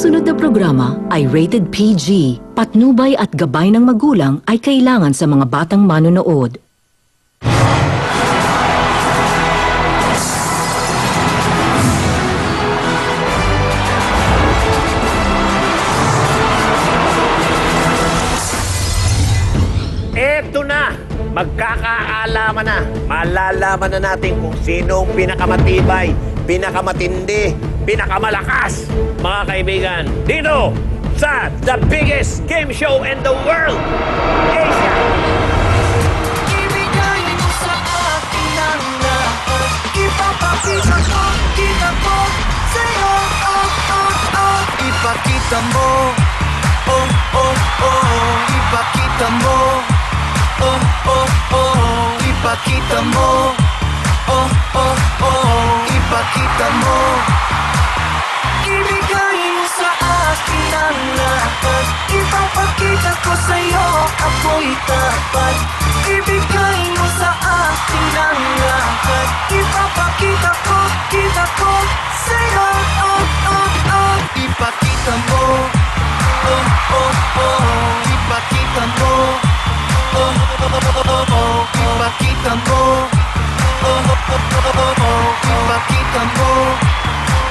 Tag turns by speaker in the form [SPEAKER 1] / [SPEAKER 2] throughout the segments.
[SPEAKER 1] susunod na programa ay rated PG. Patnubay at gabay ng magulang ay kailangan sa mga batang manonood.
[SPEAKER 2] Eto na! Magkakaalaman na. Malalaman na natin kung sino ang pinakamatibay, pinakamatindi, pinakamalakas, mga kaibigan. Dito sa the biggest game show in the world, Asia!
[SPEAKER 3] Ibigay mo sa akin ang lahat. Ipapakita ko, kita ko sa'yo. Ipakita mo, oh, oh, oh. Ipakita mo, oh, oh, oh. Ipakita mo, oh, oh, oh. Ipakita mo. Ibigay mo sa akin ang lahat. Ipapakita ko sa'yo, ako'y tapat. Ibigay mo sa akin ang lahat. Ipapakita ko, kita ko sa'yo, oh, oh, oh. Ipakita mo, oh, oh, oh. Ipakita mo, oh, oh, oh, oh. Ipakita mo, oh, oh, oh, oh. Ipakita mo,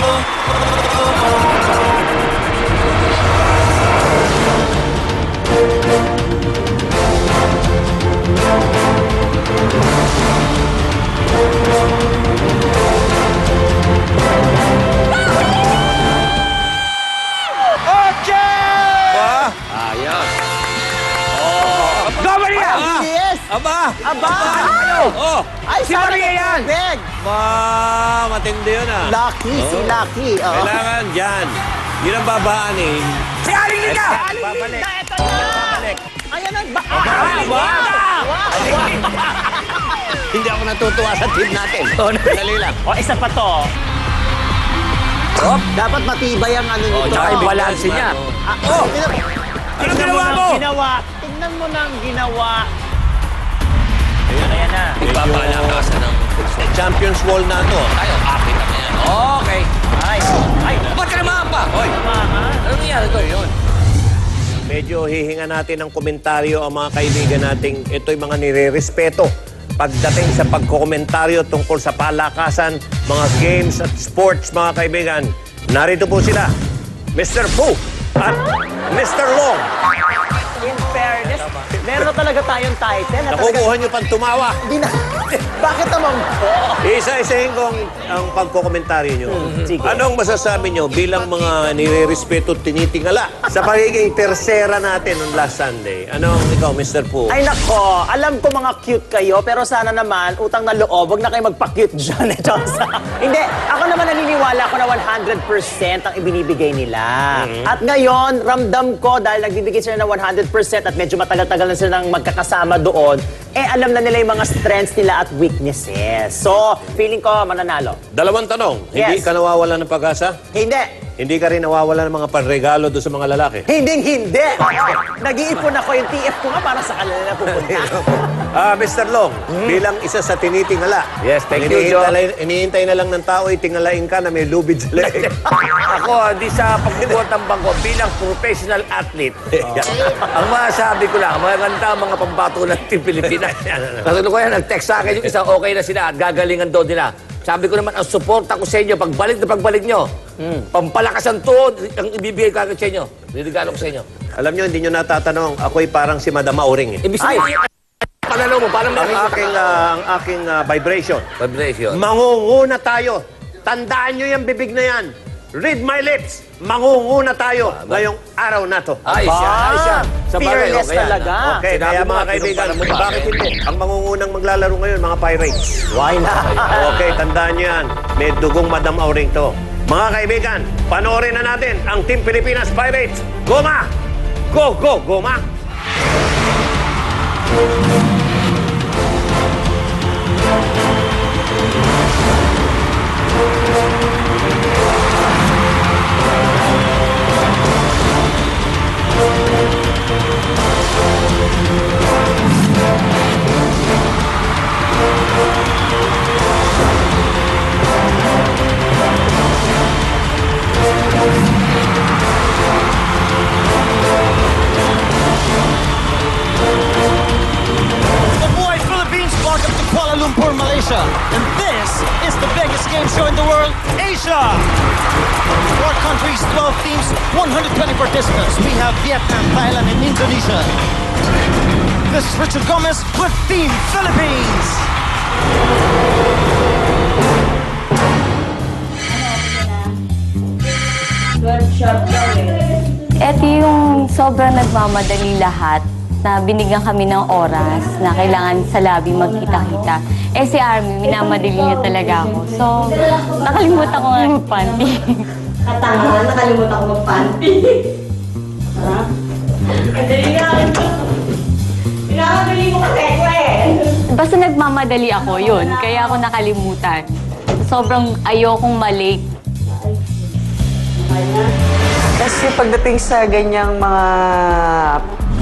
[SPEAKER 3] oh, oh, oh.
[SPEAKER 2] Ayos! Go, Maria!
[SPEAKER 4] Yes!
[SPEAKER 2] Aba!
[SPEAKER 4] Aba!
[SPEAKER 2] Oh!
[SPEAKER 4] Ay,
[SPEAKER 2] Si
[SPEAKER 4] sana
[SPEAKER 2] Maria yan!
[SPEAKER 4] tubig!
[SPEAKER 2] Matindi yun ah.
[SPEAKER 4] Lucky, si
[SPEAKER 2] Oo.
[SPEAKER 4] Lucky. Oo.
[SPEAKER 2] Kailangan dyan. Yun ang babaan eh.
[SPEAKER 3] Si Aling Liga!
[SPEAKER 2] Babalik.
[SPEAKER 4] Ito na!
[SPEAKER 2] Babalik.
[SPEAKER 4] Ayan na!
[SPEAKER 2] Hindi ako natutuwa sa team natin. Dali lang.
[SPEAKER 3] O, isa pa to.
[SPEAKER 4] Dapat matibay ang ano nito.
[SPEAKER 2] tsaka yung
[SPEAKER 3] balanse niya.
[SPEAKER 4] Oh!
[SPEAKER 2] Anong ginawa mo?
[SPEAKER 3] Tingnan mo nang ginawa. Ayan na.
[SPEAKER 2] Ipapalakasan ng Champions Wall na to.
[SPEAKER 5] Tayo, akit na yan. Okay.
[SPEAKER 3] Ay, ay.
[SPEAKER 5] Ba't ka naman pa? Hoy, ano nangyari to? Yun.
[SPEAKER 2] Medyo hihinga natin ng komentaryo ang mga kaibigan nating ito'y mga nire-respeto pagdating sa pagkokomentaryo tungkol sa palakasan, mga games at sports, mga kaibigan. Narito po sila, Mr. Fu at Mr. Long.
[SPEAKER 3] In fairness, meron na talaga tayong title.
[SPEAKER 2] Nakukuha niyo pang tumawa.
[SPEAKER 4] Hindi na. Bakit naman po?
[SPEAKER 2] Isa-isahin ko ang pagkokomentaryo niyo.
[SPEAKER 3] Sige.
[SPEAKER 2] Anong masasabi niyo bilang mga nire-respeto at tinitingala sa pagiging tersera natin on last Sunday? Anong ikaw, Mr. Fu?
[SPEAKER 3] Ay nako, alam ko mga cute kayo, pero sana naman, utang na loob, wag na kayo magpa-cute dyan. Hindi, ako naman naniniwala ko na 100% ang ibinibigay nila. At ngayon, ramdam ko dahil nagbibigay sila ng 100% at medyo matagal-tagal na sila nang magkakasama doon, alam na nila yung mga strengths nila at weaknesses. So, feeling ko mananalo.
[SPEAKER 2] Dalawang tanong. Hindi
[SPEAKER 3] Yes.
[SPEAKER 2] ka nawawala ng pag-asa?
[SPEAKER 3] Hindi.
[SPEAKER 2] Hindi ka rin nawawala ng mga panregalo doon sa mga lalaki?
[SPEAKER 3] Hindi. Nag-iipon ako yung TF ko nga para sa kanila na pupunta.
[SPEAKER 2] Mr. Long, bilang isa sa tinitingala.
[SPEAKER 5] Yes, thank you, Joe.
[SPEAKER 2] Inihintay na lang ng tao, itingalain ka na may lubid sa leeg.
[SPEAKER 5] Ako, di sa pagbubuhat ng bangko bilang professional athlete. Ang masasabi ko lang, maganda ang mga pambato ng Team Pilipinas. Kasi ko yan, nag-text sa akin yung isang okay na sila at gagalingan daw nila. Sabi ko naman, ang suporta ko sa inyo, pagbalik nyo, pampalakasan tuhod, ang ibibigay ko agad sa inyo. Niligalo ko sa inyo.
[SPEAKER 2] Alam nyo, hindi nyo natatanong, ako'y parang si Madam Mauring.
[SPEAKER 5] Ibig sabihin, panalo mo, parang
[SPEAKER 2] Ang aking vibration.
[SPEAKER 5] vibration.
[SPEAKER 2] Mangunguna tayo. Tandaan nyo yung bibig na yan. Read my lips. Mangunguna tayo ngayong araw na to.
[SPEAKER 5] Ay siya. Sa bagay,
[SPEAKER 3] Fearless
[SPEAKER 5] okay yan.
[SPEAKER 3] talaga.
[SPEAKER 2] Okay,
[SPEAKER 5] Sinabi
[SPEAKER 2] kaya
[SPEAKER 5] mo
[SPEAKER 2] mga
[SPEAKER 5] nga,
[SPEAKER 2] kaibigan,
[SPEAKER 5] pinumpara mo pa.
[SPEAKER 2] bakit hindi? Ang mangungunang maglalaro ngayon, mga Pirates.
[SPEAKER 3] Why not?
[SPEAKER 2] Okay, tandaan nyo yan. May dugong Madam Auring to. Mga kaibigan, panoorin na natin ang Team Pilipinas Pirates. Goma! Go, go, Goma!
[SPEAKER 6] teams, 120 participants. We have Vietnam, Thailand, and Indonesia. This is Richard Gomez with Team Philippines.
[SPEAKER 7] Ito yung sobrang nagmamadali lahat na binigyan kami ng oras na kailangan sa lobby magkita-kita. Eh si Army, minamadali niya talaga ako. So, nakalimutan ko nga mag-panty.
[SPEAKER 8] Katanga, nakalimutan ko mag-panty. Ha? Madali nga ito. Pinakamali mo kasi ko eh.
[SPEAKER 7] Basta nagmamadali ako, yun. Kaya ako nakalimutan. Sobrang ayokong malate.
[SPEAKER 9] Kasi pagdating sa ganyang mga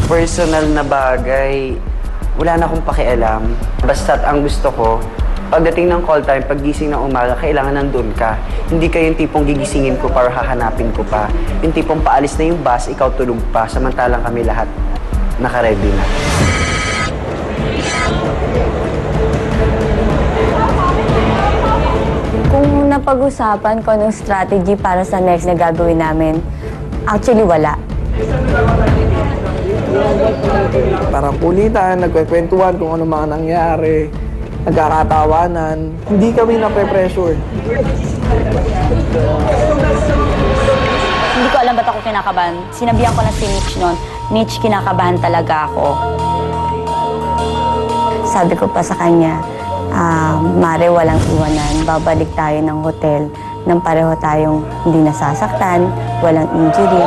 [SPEAKER 9] personal na bagay, wala na akong pakialam. Basta't ang gusto ko, pagdating ng call time, paggising ng umaga, kailangan nandun ka. Hindi kayo yung tipong gigisingin ko para hahanapin ko pa. Yung tipong paalis na yung bus, ikaw tulog pa, samantalang kami lahat naka-ready na.
[SPEAKER 7] Kung napag-usapan ko anong strategy para sa next na gagawin namin, actually wala.
[SPEAKER 10] Parang kulitan, nagkwekwentuhan kung ano mga nangyari, nagkakatawanan. Hindi kami nape-pressure.
[SPEAKER 7] Hindi ko alam ba't ako kinakabahan. Sinabihan ko na si Mitch noon, Mitch, kinakabahan talaga ako. Sabi ko pa sa kanya, Mare, walang iwanan. Babalik tayo ng hotel nang pareho tayong hindi nasasaktan, walang injury.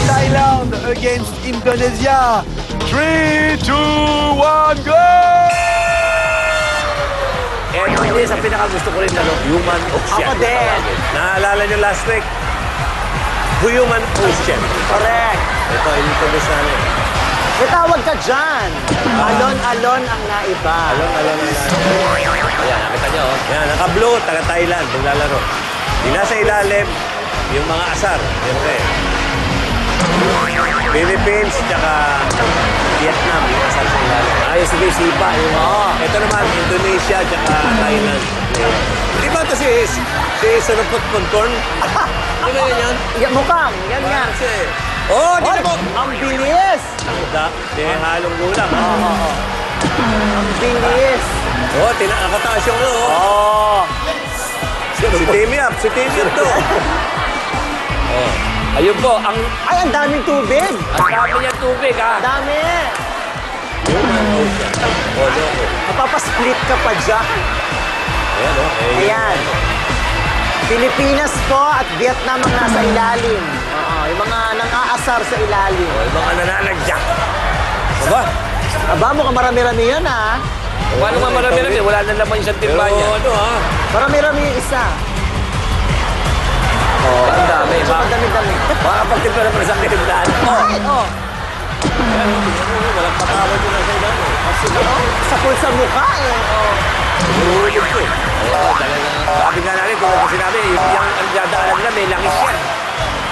[SPEAKER 10] Thailand against Indonesia. 3, 2, 1, go!
[SPEAKER 5] Ito hindi sa pinakagusto ko rin na human ocean.
[SPEAKER 3] Ako din.
[SPEAKER 2] Naalala niyo last week? Human Ocean.
[SPEAKER 3] Correct.
[SPEAKER 2] Ito, introduce namin.
[SPEAKER 3] May tawag ka dyan. Alon-alon ang naiba.
[SPEAKER 2] Alon.
[SPEAKER 5] Ayan, nakita niyo, oh.
[SPEAKER 2] Yan, naka-blue, taga-Thailand, maglalaro. Di nasa ilalim, yung mga asar. Siyempre. Philippines, tsaka Vietnam, yung asar sa ilalim.
[SPEAKER 5] Ayos, sige, sipa. Yung,
[SPEAKER 2] Ito naman, Indonesia, tsaka Thailand. Di ba ito si Sarapot Pontorn? Di ba yan yan?
[SPEAKER 3] Yan, mukhang. Yan nga.
[SPEAKER 2] Oh, di
[SPEAKER 3] Oy,
[SPEAKER 2] na po!
[SPEAKER 3] ang bilis.
[SPEAKER 2] Di halong gulang.
[SPEAKER 3] Ang bilis.
[SPEAKER 2] Oh, nakataas yung ano. Oh.
[SPEAKER 3] Oh.
[SPEAKER 2] Si Timmy Up to.
[SPEAKER 5] ayun po, ang
[SPEAKER 3] Ay, ang daming tubig.
[SPEAKER 5] dami niyang tubig, ha?
[SPEAKER 3] Dami.
[SPEAKER 2] Human Ocean. Oh, loko.
[SPEAKER 3] Mapapasplit ka pa dyan.
[SPEAKER 2] Ayan, oh.
[SPEAKER 3] Ayan. Pilipinas po at Vietnam ang nasa ilalim. Oo, yung mga nang-aasar sa ilalim.
[SPEAKER 2] Oh, yung mga nananagyak. Aba?
[SPEAKER 3] Aba, mukhang marami-rami yan, ha?
[SPEAKER 5] Paano nga marami-rami? Wala na naman yung
[SPEAKER 2] Pero
[SPEAKER 5] timba niya.
[SPEAKER 2] ano ha?
[SPEAKER 3] Marami-rami yung isa.
[SPEAKER 5] Ang dami.
[SPEAKER 3] Ang dami-dami.
[SPEAKER 5] Makapagtimpla naman sa tindahan.
[SPEAKER 3] Ay, oh.
[SPEAKER 2] Walang patawad ko na sa ilalim.
[SPEAKER 3] Sakol sa mukha, eh. Oh.
[SPEAKER 2] Nahulog ko eh.
[SPEAKER 5] Sabi nga natin, kung ano sinabi, yung ang dadaanan nila, may langis yan.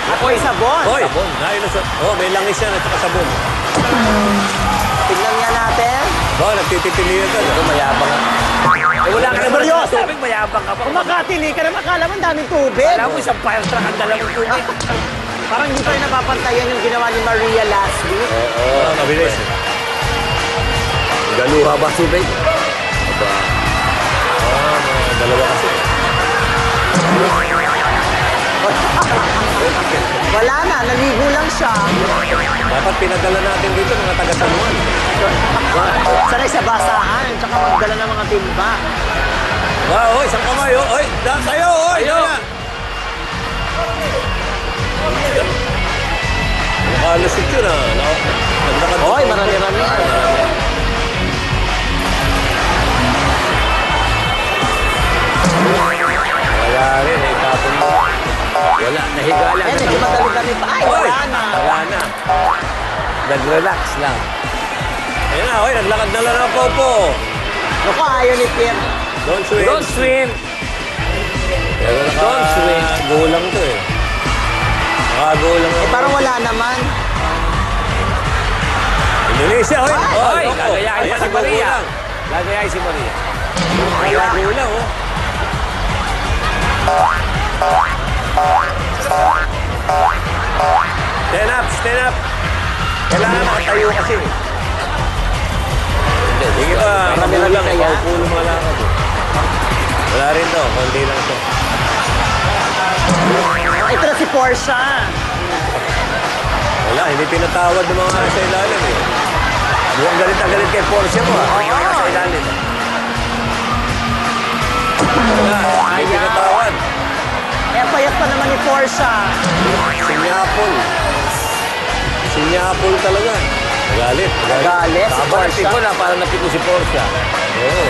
[SPEAKER 3] At may sabon.
[SPEAKER 2] Hoy! May langis yan at saka sabon.
[SPEAKER 3] Tingnan nga natin.
[SPEAKER 2] Oh, nagtititilihan ka.
[SPEAKER 5] Ito, mayabang ka. Eh, wala ka naman
[SPEAKER 3] Seryoso?
[SPEAKER 5] sabing mayabang ka pa.
[SPEAKER 3] Kung makatili ka naman, akala mo ang daming tubig.
[SPEAKER 5] Alam mo, isang fire truck ang dalawang tubig.
[SPEAKER 3] Parang hindi pa rin napapantayan yung ginawa ni Maria last week.
[SPEAKER 2] Oo, mabilis.
[SPEAKER 5] Galuha ba tubig?
[SPEAKER 2] Dalawa kasi.
[SPEAKER 3] Wala na, naligo lang siya.
[SPEAKER 2] Dapat pinadala natin dito mga taga-Sanuan.
[SPEAKER 3] Sanay sa basahan, tsaka magdala ng mga timba.
[SPEAKER 2] Wow, isang kamay, oh. Oy, kayo, oy!
[SPEAKER 5] Kayo!
[SPEAKER 2] Nakalusot yun, ah.
[SPEAKER 3] Oy, marami-rami.
[SPEAKER 2] Wala rin, eh. Tapon mo.
[SPEAKER 5] Wala, nahiga lang.
[SPEAKER 3] Eh, medyo madali-dali pa. Ay, wala na.
[SPEAKER 5] Wala na. Nag-relax lang.
[SPEAKER 2] Ayun na, oy, naglakad na lang ang popo.
[SPEAKER 3] Naku, ayaw ni Pierre.
[SPEAKER 2] Don't swim.
[SPEAKER 5] Don't swim.
[SPEAKER 2] Pero
[SPEAKER 5] Don't swim.
[SPEAKER 2] Gulang to eh. Nakagulang.
[SPEAKER 3] Eh, parang wala naman.
[SPEAKER 2] Indonesia, oy!
[SPEAKER 5] Oy, gagayahin pa si Maria.
[SPEAKER 2] kulang.
[SPEAKER 5] Lagay ay si Maria.
[SPEAKER 2] Walang kulang, oh. Stand up, stand up. Kailangan nakatayo kasi. Sige ba,
[SPEAKER 3] Marami-rami
[SPEAKER 2] kulang.
[SPEAKER 3] kaya?
[SPEAKER 2] Paupulo mga lakad. Wala rin to, konti lang to.
[SPEAKER 3] Ito na si Portia.
[SPEAKER 2] Wala, hindi pinatawad ng mga nasa ilalim eh.
[SPEAKER 5] Mukhang galit na galit kay Portia mo. Sa ilalim.
[SPEAKER 2] Wala, hindi pinatawad.
[SPEAKER 3] Eh, payat pa naman ni Portia.
[SPEAKER 2] Sinyapol. Sinyapol talaga. Galit.
[SPEAKER 3] Galit si
[SPEAKER 5] Aba,
[SPEAKER 3] Portia.
[SPEAKER 5] napiko na, parang napiko si Portia.
[SPEAKER 2] Oo.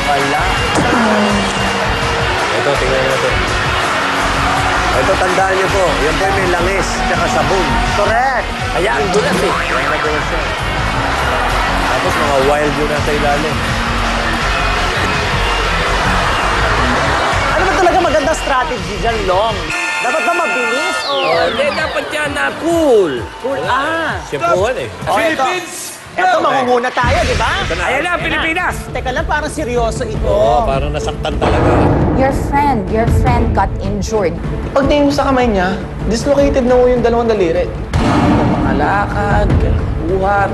[SPEAKER 3] Wala.
[SPEAKER 2] Ito, tingnan natin. Ito, tandaan niyo po. Yan po may langis, tsaka sabon.
[SPEAKER 3] Correct.
[SPEAKER 5] Kaya ang dulas eh.
[SPEAKER 2] Yan na po siya. Tapos mga wild yun nasa ilalim.
[SPEAKER 3] Ano ba talaga magandang strategy dyan, Long? Dapat ba mabilis o...
[SPEAKER 5] Hindi, dapat yan na cool.
[SPEAKER 3] Cool. Ah.
[SPEAKER 2] Siyempuhan eh.
[SPEAKER 3] O, Eto, mangunguna tayo, di ba?
[SPEAKER 5] Ayan na, Pilipinas.
[SPEAKER 3] Teka lang, parang seryoso ito.
[SPEAKER 2] Oo, parang nasaktan talaga.
[SPEAKER 11] Your friend got injured.
[SPEAKER 10] Pagtingin mo sa kamay niya, dislocated na mo yung dalawang daliri. Mga lakad, buhat.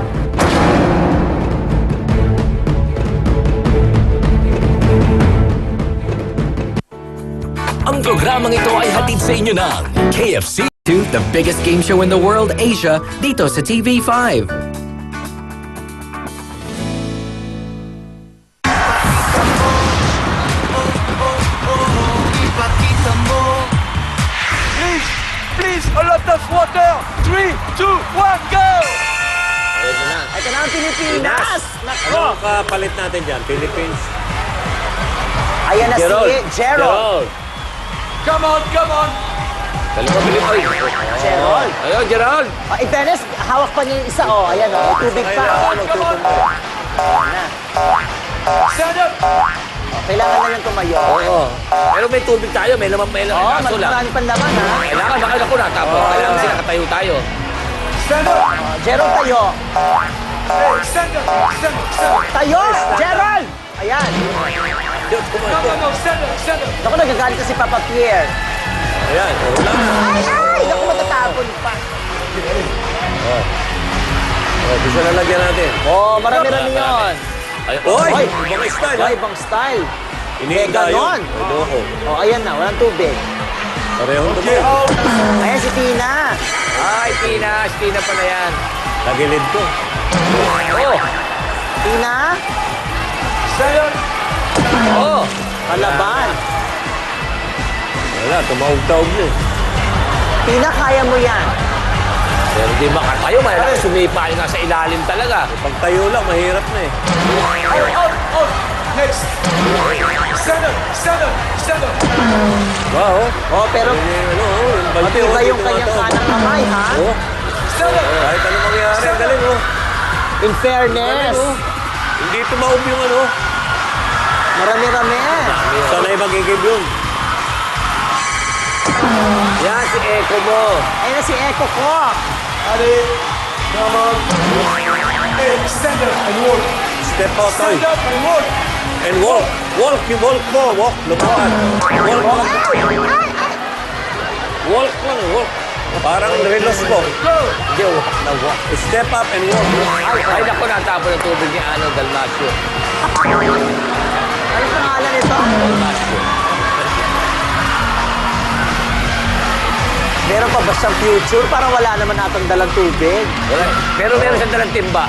[SPEAKER 12] Ang programang ito ay hatid sa inyo ng KFC. To the biggest game show in the world, Asia, dito sa TV5.
[SPEAKER 10] Please, a lot of water. 3, 2, 1, go!
[SPEAKER 3] Ito na ang Pilipinas.
[SPEAKER 2] Ano ang kapalit natin dyan? Philippines?
[SPEAKER 3] Ayan na si Gerald.
[SPEAKER 10] Come on, come on!
[SPEAKER 5] Dalawa Pilipinas.
[SPEAKER 3] Gerald.
[SPEAKER 5] Ayun, Gerald.
[SPEAKER 3] In fairness, hawak pa niya yung isa, oh. Ayan, oh. Tubig pa.
[SPEAKER 10] Stand up!
[SPEAKER 3] Kailangan na lang tumayo.
[SPEAKER 5] Oo. Pero may tubig tayo, may laman, may
[SPEAKER 3] Oo,
[SPEAKER 5] aso lang.
[SPEAKER 3] marami pa naman, ha?
[SPEAKER 5] Kailangan makala ko na, tapos kailangan sila katayo tayo.
[SPEAKER 10] Stand up!
[SPEAKER 3] Gerald, tayo.
[SPEAKER 10] Hey, stand up! Stand up! Stand up!
[SPEAKER 3] Tayo! Gerald! Ayan.
[SPEAKER 10] No, stand up! Stand up!
[SPEAKER 3] Naku, nagagalit ka si Papa Pierre.
[SPEAKER 2] Ayan, wala na.
[SPEAKER 3] Ay! Naku, matatapon pa.
[SPEAKER 2] Oh, gusto na lagyan natin.
[SPEAKER 3] Oh, marami-rami yun.
[SPEAKER 5] Ay,
[SPEAKER 2] Oy!
[SPEAKER 3] Oy!
[SPEAKER 2] Ibang style,
[SPEAKER 3] Ay,
[SPEAKER 2] ha?
[SPEAKER 3] ibang style.
[SPEAKER 2] Iniinda
[SPEAKER 3] ganon.
[SPEAKER 2] yun. Loko.
[SPEAKER 3] Oh, ayan na. Walang tubig.
[SPEAKER 2] Parehong
[SPEAKER 10] Okay,
[SPEAKER 2] tubo.
[SPEAKER 10] out!
[SPEAKER 3] Ayan si Tina.
[SPEAKER 5] Ay, Tina pala yan.
[SPEAKER 2] Tagilid ko.
[SPEAKER 5] Oh,
[SPEAKER 3] Tina?
[SPEAKER 10] Stand up!
[SPEAKER 5] oh.
[SPEAKER 3] Palaban.
[SPEAKER 2] Wala, tumawag-tawag na eh.
[SPEAKER 3] Tina, kaya mo yan.
[SPEAKER 5] Pero di makatayo, may sumipa yung nasa ilalim talaga.
[SPEAKER 2] Pagtayo lang, mahirap na eh.
[SPEAKER 10] Out! Out! Out! Next! Stand up! Stand up! Stand up!
[SPEAKER 2] Wow,
[SPEAKER 3] Oh, pero
[SPEAKER 2] ano, yung balte,
[SPEAKER 3] matibay yung
[SPEAKER 2] dito
[SPEAKER 3] kanyang
[SPEAKER 2] nga to.
[SPEAKER 3] kanang kamay, ha?
[SPEAKER 2] Oh,
[SPEAKER 10] Stand up!
[SPEAKER 2] kahit ano mangyari, ang galing oh.
[SPEAKER 3] In fairness,
[SPEAKER 2] Hindi tumaob yung ano.
[SPEAKER 3] marami-rami.
[SPEAKER 2] Sanay magigib yun.
[SPEAKER 5] Yan, si Echo mo.
[SPEAKER 3] Ayan na si Echo ko.
[SPEAKER 10] Ali! Come on! Hey, stand up and walk!
[SPEAKER 2] Step out, toy.
[SPEAKER 10] Stand up and walk!
[SPEAKER 2] And walk. Walk, yung walk mo. Walk, lumakad. Walk, walk. Walk lang, walk. Parang relos mo.
[SPEAKER 10] Go!
[SPEAKER 5] Hindi, walk na walk.
[SPEAKER 2] Step up and walk.
[SPEAKER 5] Ay, naku, natapon ng tubig ni Dalmacio.
[SPEAKER 3] Ano pangalan nito? Meron pa ba siyang future? Parang wala naman natang dalang tubig.
[SPEAKER 5] Wala. Pero meron siyang dalang timba.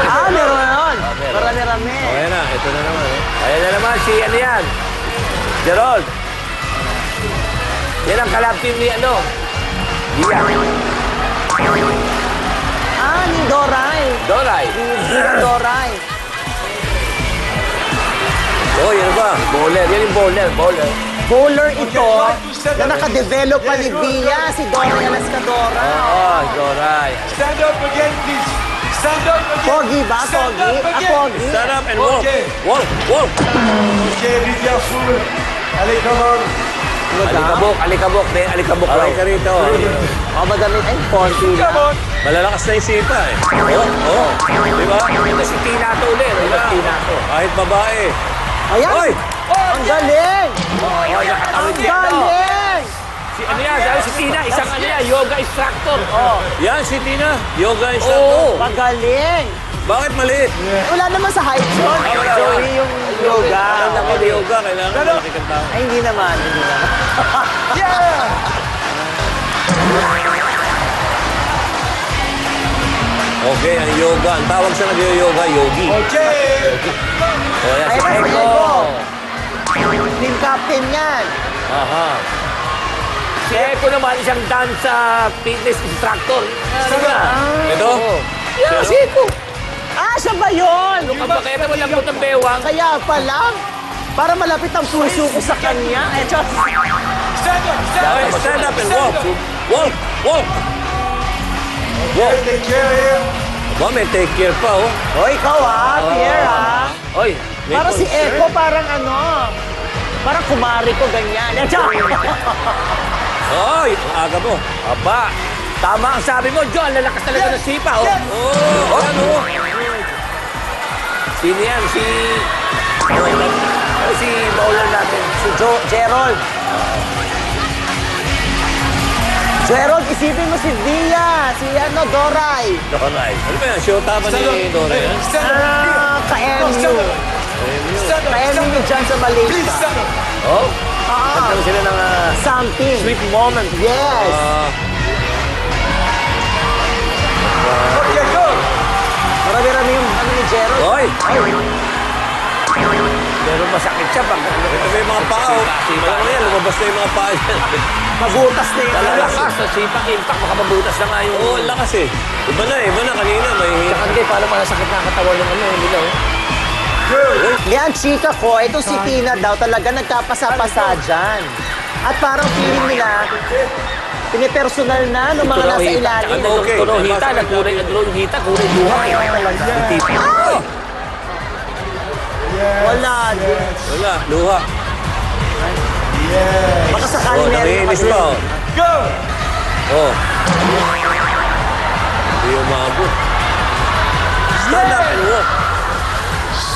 [SPEAKER 3] Ah, meron na yun.
[SPEAKER 5] meron.
[SPEAKER 3] Marami-rami.
[SPEAKER 2] O, yan na. Ito na naman. Oh.
[SPEAKER 5] Ayan na naman, si ano yan? Gerald. Yan ang kalab team ni ano? Dia.
[SPEAKER 3] Ah, ni Doray.
[SPEAKER 5] Doray.
[SPEAKER 3] Ni Doray.
[SPEAKER 2] Oh, yan ba?
[SPEAKER 5] Bowler. Yan yung bowler. Bowler.
[SPEAKER 3] Bowler ito na nakadevelop pa ni Bia, si Doray Alascadora.
[SPEAKER 5] Oh, Doray.
[SPEAKER 10] Stand up again, please! Stand up again!
[SPEAKER 3] Pogi ba?
[SPEAKER 10] Stand
[SPEAKER 3] Pogi?
[SPEAKER 10] up
[SPEAKER 3] Ah,
[SPEAKER 10] again!
[SPEAKER 3] Pogi.
[SPEAKER 2] Stand up and walk.
[SPEAKER 10] Okay.
[SPEAKER 2] Walk, walk.
[SPEAKER 10] Okay, be careful! Ali, come on!
[SPEAKER 5] Alikabok, alikabok. May alikabok raw.
[SPEAKER 2] Aray ka rito.
[SPEAKER 3] Oh, madami. Ay, konti
[SPEAKER 10] Come
[SPEAKER 3] lang.
[SPEAKER 10] on!
[SPEAKER 2] Malalakas na yung sipa eh. Oh, oh. Di ba?
[SPEAKER 5] si Tina to ulit. Wala. Tina to.
[SPEAKER 2] Kahit babae.
[SPEAKER 3] Ayan!
[SPEAKER 2] Hoy!
[SPEAKER 3] Ang galing!
[SPEAKER 5] Oh, nakatawid
[SPEAKER 3] Ang
[SPEAKER 5] yan. no?
[SPEAKER 3] galing!
[SPEAKER 5] Si ano yan? Sabi si Tina, isang ano yan, yoga instructor. Oh.
[SPEAKER 2] Yan si Tina. Yoga instructor.
[SPEAKER 5] Oo.
[SPEAKER 3] Magaling!
[SPEAKER 2] Bakit maliit?
[SPEAKER 3] Wala naman sa height yun.
[SPEAKER 2] wala.
[SPEAKER 3] Joey yung yoga.
[SPEAKER 2] Alam na ko, yoga. Kailangan malaki kang tao.
[SPEAKER 3] Ay, hindi naman. Hindi naman.
[SPEAKER 2] Okay, ang yoga. Ang tawag sa nag-yoga, yogi.
[SPEAKER 10] Okay!
[SPEAKER 5] Oh, yan
[SPEAKER 3] Ay,
[SPEAKER 5] si
[SPEAKER 3] nasa
[SPEAKER 5] Eko.
[SPEAKER 3] Eko. Team captain yan.
[SPEAKER 5] Aha. Si Eko naman, isang dance fitness instructor. Ano ba?
[SPEAKER 2] Ito?
[SPEAKER 5] Yeah, si Eko.
[SPEAKER 3] Ah, siya ba yun?
[SPEAKER 5] Ang pakita mo lambot ng bewang.
[SPEAKER 3] Kaya pala. Para malapit ang puso ko sa kanya. Eh, just...
[SPEAKER 2] Okay, stand up and walk. Walk! Walk! Walk!
[SPEAKER 10] Take care here.
[SPEAKER 2] Ba, may take care pa, oh.
[SPEAKER 3] O, ikaw Pierre
[SPEAKER 5] Oy, may
[SPEAKER 3] Para si
[SPEAKER 5] concern.
[SPEAKER 3] Eko, parang ano, parang kumari ko ganyan. Eh, just...
[SPEAKER 2] Ay, ang aga mo.
[SPEAKER 5] Aba, tama ang sabi mo, John. Lalakas talaga ng sipa, oh.
[SPEAKER 2] Oh, ano?
[SPEAKER 5] Sino yan? Si bowler natin.
[SPEAKER 3] Si Gerald. Gerald, isipin mo si Dia, si Doray.
[SPEAKER 5] Alright.
[SPEAKER 2] Ano ba yan? Shota ba ni Dora yan?
[SPEAKER 3] Ka-MU. Ka-MU dyan sa Malaysia.
[SPEAKER 5] Oh? Nagkaroon sila ng
[SPEAKER 3] Something.
[SPEAKER 5] sweet moment.
[SPEAKER 3] Yes.
[SPEAKER 10] Okay, go!
[SPEAKER 3] Marami-rami yung ano ni Gerald.
[SPEAKER 2] Hoy!
[SPEAKER 5] Pero masakit siya pag ano.
[SPEAKER 2] Ito ba yung mga paa, oh? Alam mo yan, lumabas na yung mga paa yan.
[SPEAKER 3] Mabutas na yung
[SPEAKER 5] Lalakas sa sipa, impact, makababutas na nga yung...
[SPEAKER 2] Oo, ang lakas eh. Iba na kanina. May...
[SPEAKER 5] Tsaka hindi, paano masakit na katawan ng ano, hindi lang.
[SPEAKER 3] Yan, chika ko, itong si Tina daw talaga nagkapasa-pasa dyan. At parang feeling nila, pinipersonal na ng mga nasa ilalim.
[SPEAKER 2] Okay.
[SPEAKER 5] Tuno hita, nagkulay hita, kulay luha.
[SPEAKER 3] Ay! Wala din.
[SPEAKER 2] Wala, luha.
[SPEAKER 3] Baka sakali
[SPEAKER 2] Oh,
[SPEAKER 3] meron
[SPEAKER 2] nangiinis
[SPEAKER 3] kasi.
[SPEAKER 2] pa, oh.
[SPEAKER 10] Go!
[SPEAKER 2] Oh. Hindi umabot. Stand up and walk.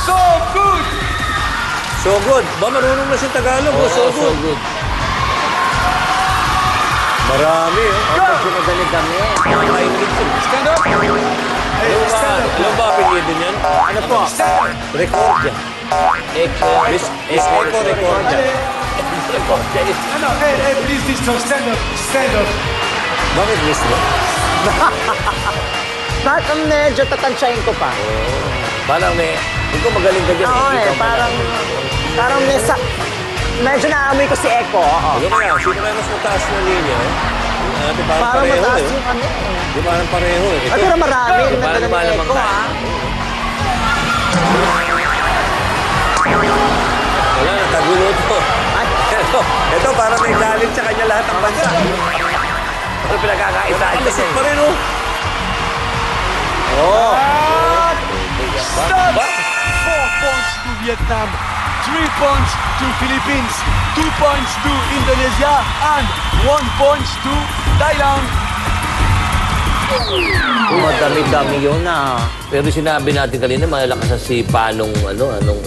[SPEAKER 10] So good!
[SPEAKER 2] So good. Ba, marunong na si Tagalog, oh. So good. Marami, oh.
[SPEAKER 3] Kapag sumadali-dami.
[SPEAKER 10] Stand up! Hey, stand up!
[SPEAKER 2] Alam ba apelyido niyan?
[SPEAKER 3] Ano po?
[SPEAKER 2] Recordia.
[SPEAKER 5] Eko.
[SPEAKER 2] Miss Eco Recordia.
[SPEAKER 10] No, hey, please, stand up! Stand up!
[SPEAKER 2] Bakit miss mo?
[SPEAKER 3] Bakit ang medyo tatansyahin ko pa?
[SPEAKER 5] Parang ikaw magaling ka dyan.
[SPEAKER 3] Oo
[SPEAKER 5] Ikaw
[SPEAKER 3] parang medyo naamoy ko si Eko. Oo.
[SPEAKER 2] Ano kaya? Sino kaya mas mataas na linya? Ate, parang
[SPEAKER 3] Parang
[SPEAKER 2] pareho
[SPEAKER 3] mataas
[SPEAKER 2] eh.
[SPEAKER 3] yung ano eh.
[SPEAKER 2] Di parang pareho eh.
[SPEAKER 3] Ay, pero marami.
[SPEAKER 5] Parang
[SPEAKER 3] Nagdala ni
[SPEAKER 5] malamang
[SPEAKER 3] Eko,
[SPEAKER 5] tayo.
[SPEAKER 2] Wala, natagulo to. Ito, parang may galit sa kanya lahat ng bansa.
[SPEAKER 5] Ano pinagkakaisa?
[SPEAKER 2] Alasik pa rin, oh.
[SPEAKER 10] Stop! 4 points to Vietnam, 3 points to Philippines, 2 points to Indonesia, and 1 point to Thailand.
[SPEAKER 3] Madami-dami yun ah.
[SPEAKER 5] Pero sinabi natin kanina, malalakas sa sipa anong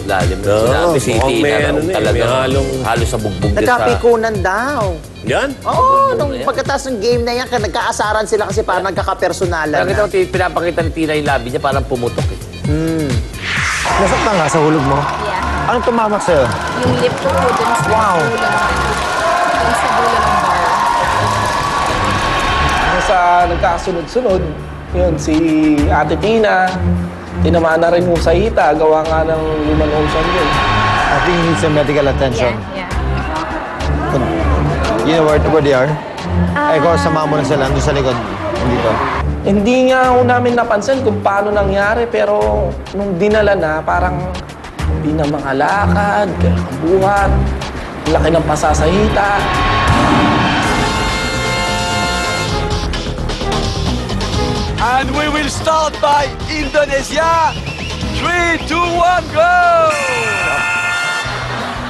[SPEAKER 5] lalim.
[SPEAKER 2] Oo,
[SPEAKER 5] Sinabi si
[SPEAKER 2] mukhang may
[SPEAKER 5] Tina
[SPEAKER 2] ano
[SPEAKER 5] raw
[SPEAKER 2] na eh,
[SPEAKER 5] talaga
[SPEAKER 2] may
[SPEAKER 5] halos sa bugbog din sa...
[SPEAKER 3] Nagkapikunan daw.
[SPEAKER 2] Yan?
[SPEAKER 3] Oo, nung pagkatapos ng game na yan, nagkaasaran sila kasi parang nagkakapersonalan
[SPEAKER 5] Nakita
[SPEAKER 3] na.
[SPEAKER 5] mo, pinapakita ni Tina yung labi niya, parang pumutok eh.
[SPEAKER 6] Nasaktan ka sa hulog mo?
[SPEAKER 11] Yeah.
[SPEAKER 6] Anong tumamak sa'yo?
[SPEAKER 11] Yung lip ko po dun sa
[SPEAKER 6] Wow.
[SPEAKER 11] dulo dun sa dulo ng bar.
[SPEAKER 10] Sa nagkasunod-sunod, yun, si Ate Tina, tinamaan na rin yung sa hita, gawa nga ng human ocean yun.
[SPEAKER 6] I think he needs some medical attention.
[SPEAKER 11] Yeah.
[SPEAKER 6] You know where they are? Ay, ko, sama mo na sila. Doon sa likod. Dito.
[SPEAKER 10] Hindi nga ho namin napansin kung paano nangyari, pero nung dinala na, parang hindi na makalakad, buhat, laki ng pasasahita. And we will start by Indonesia. 3, 2, 1, go!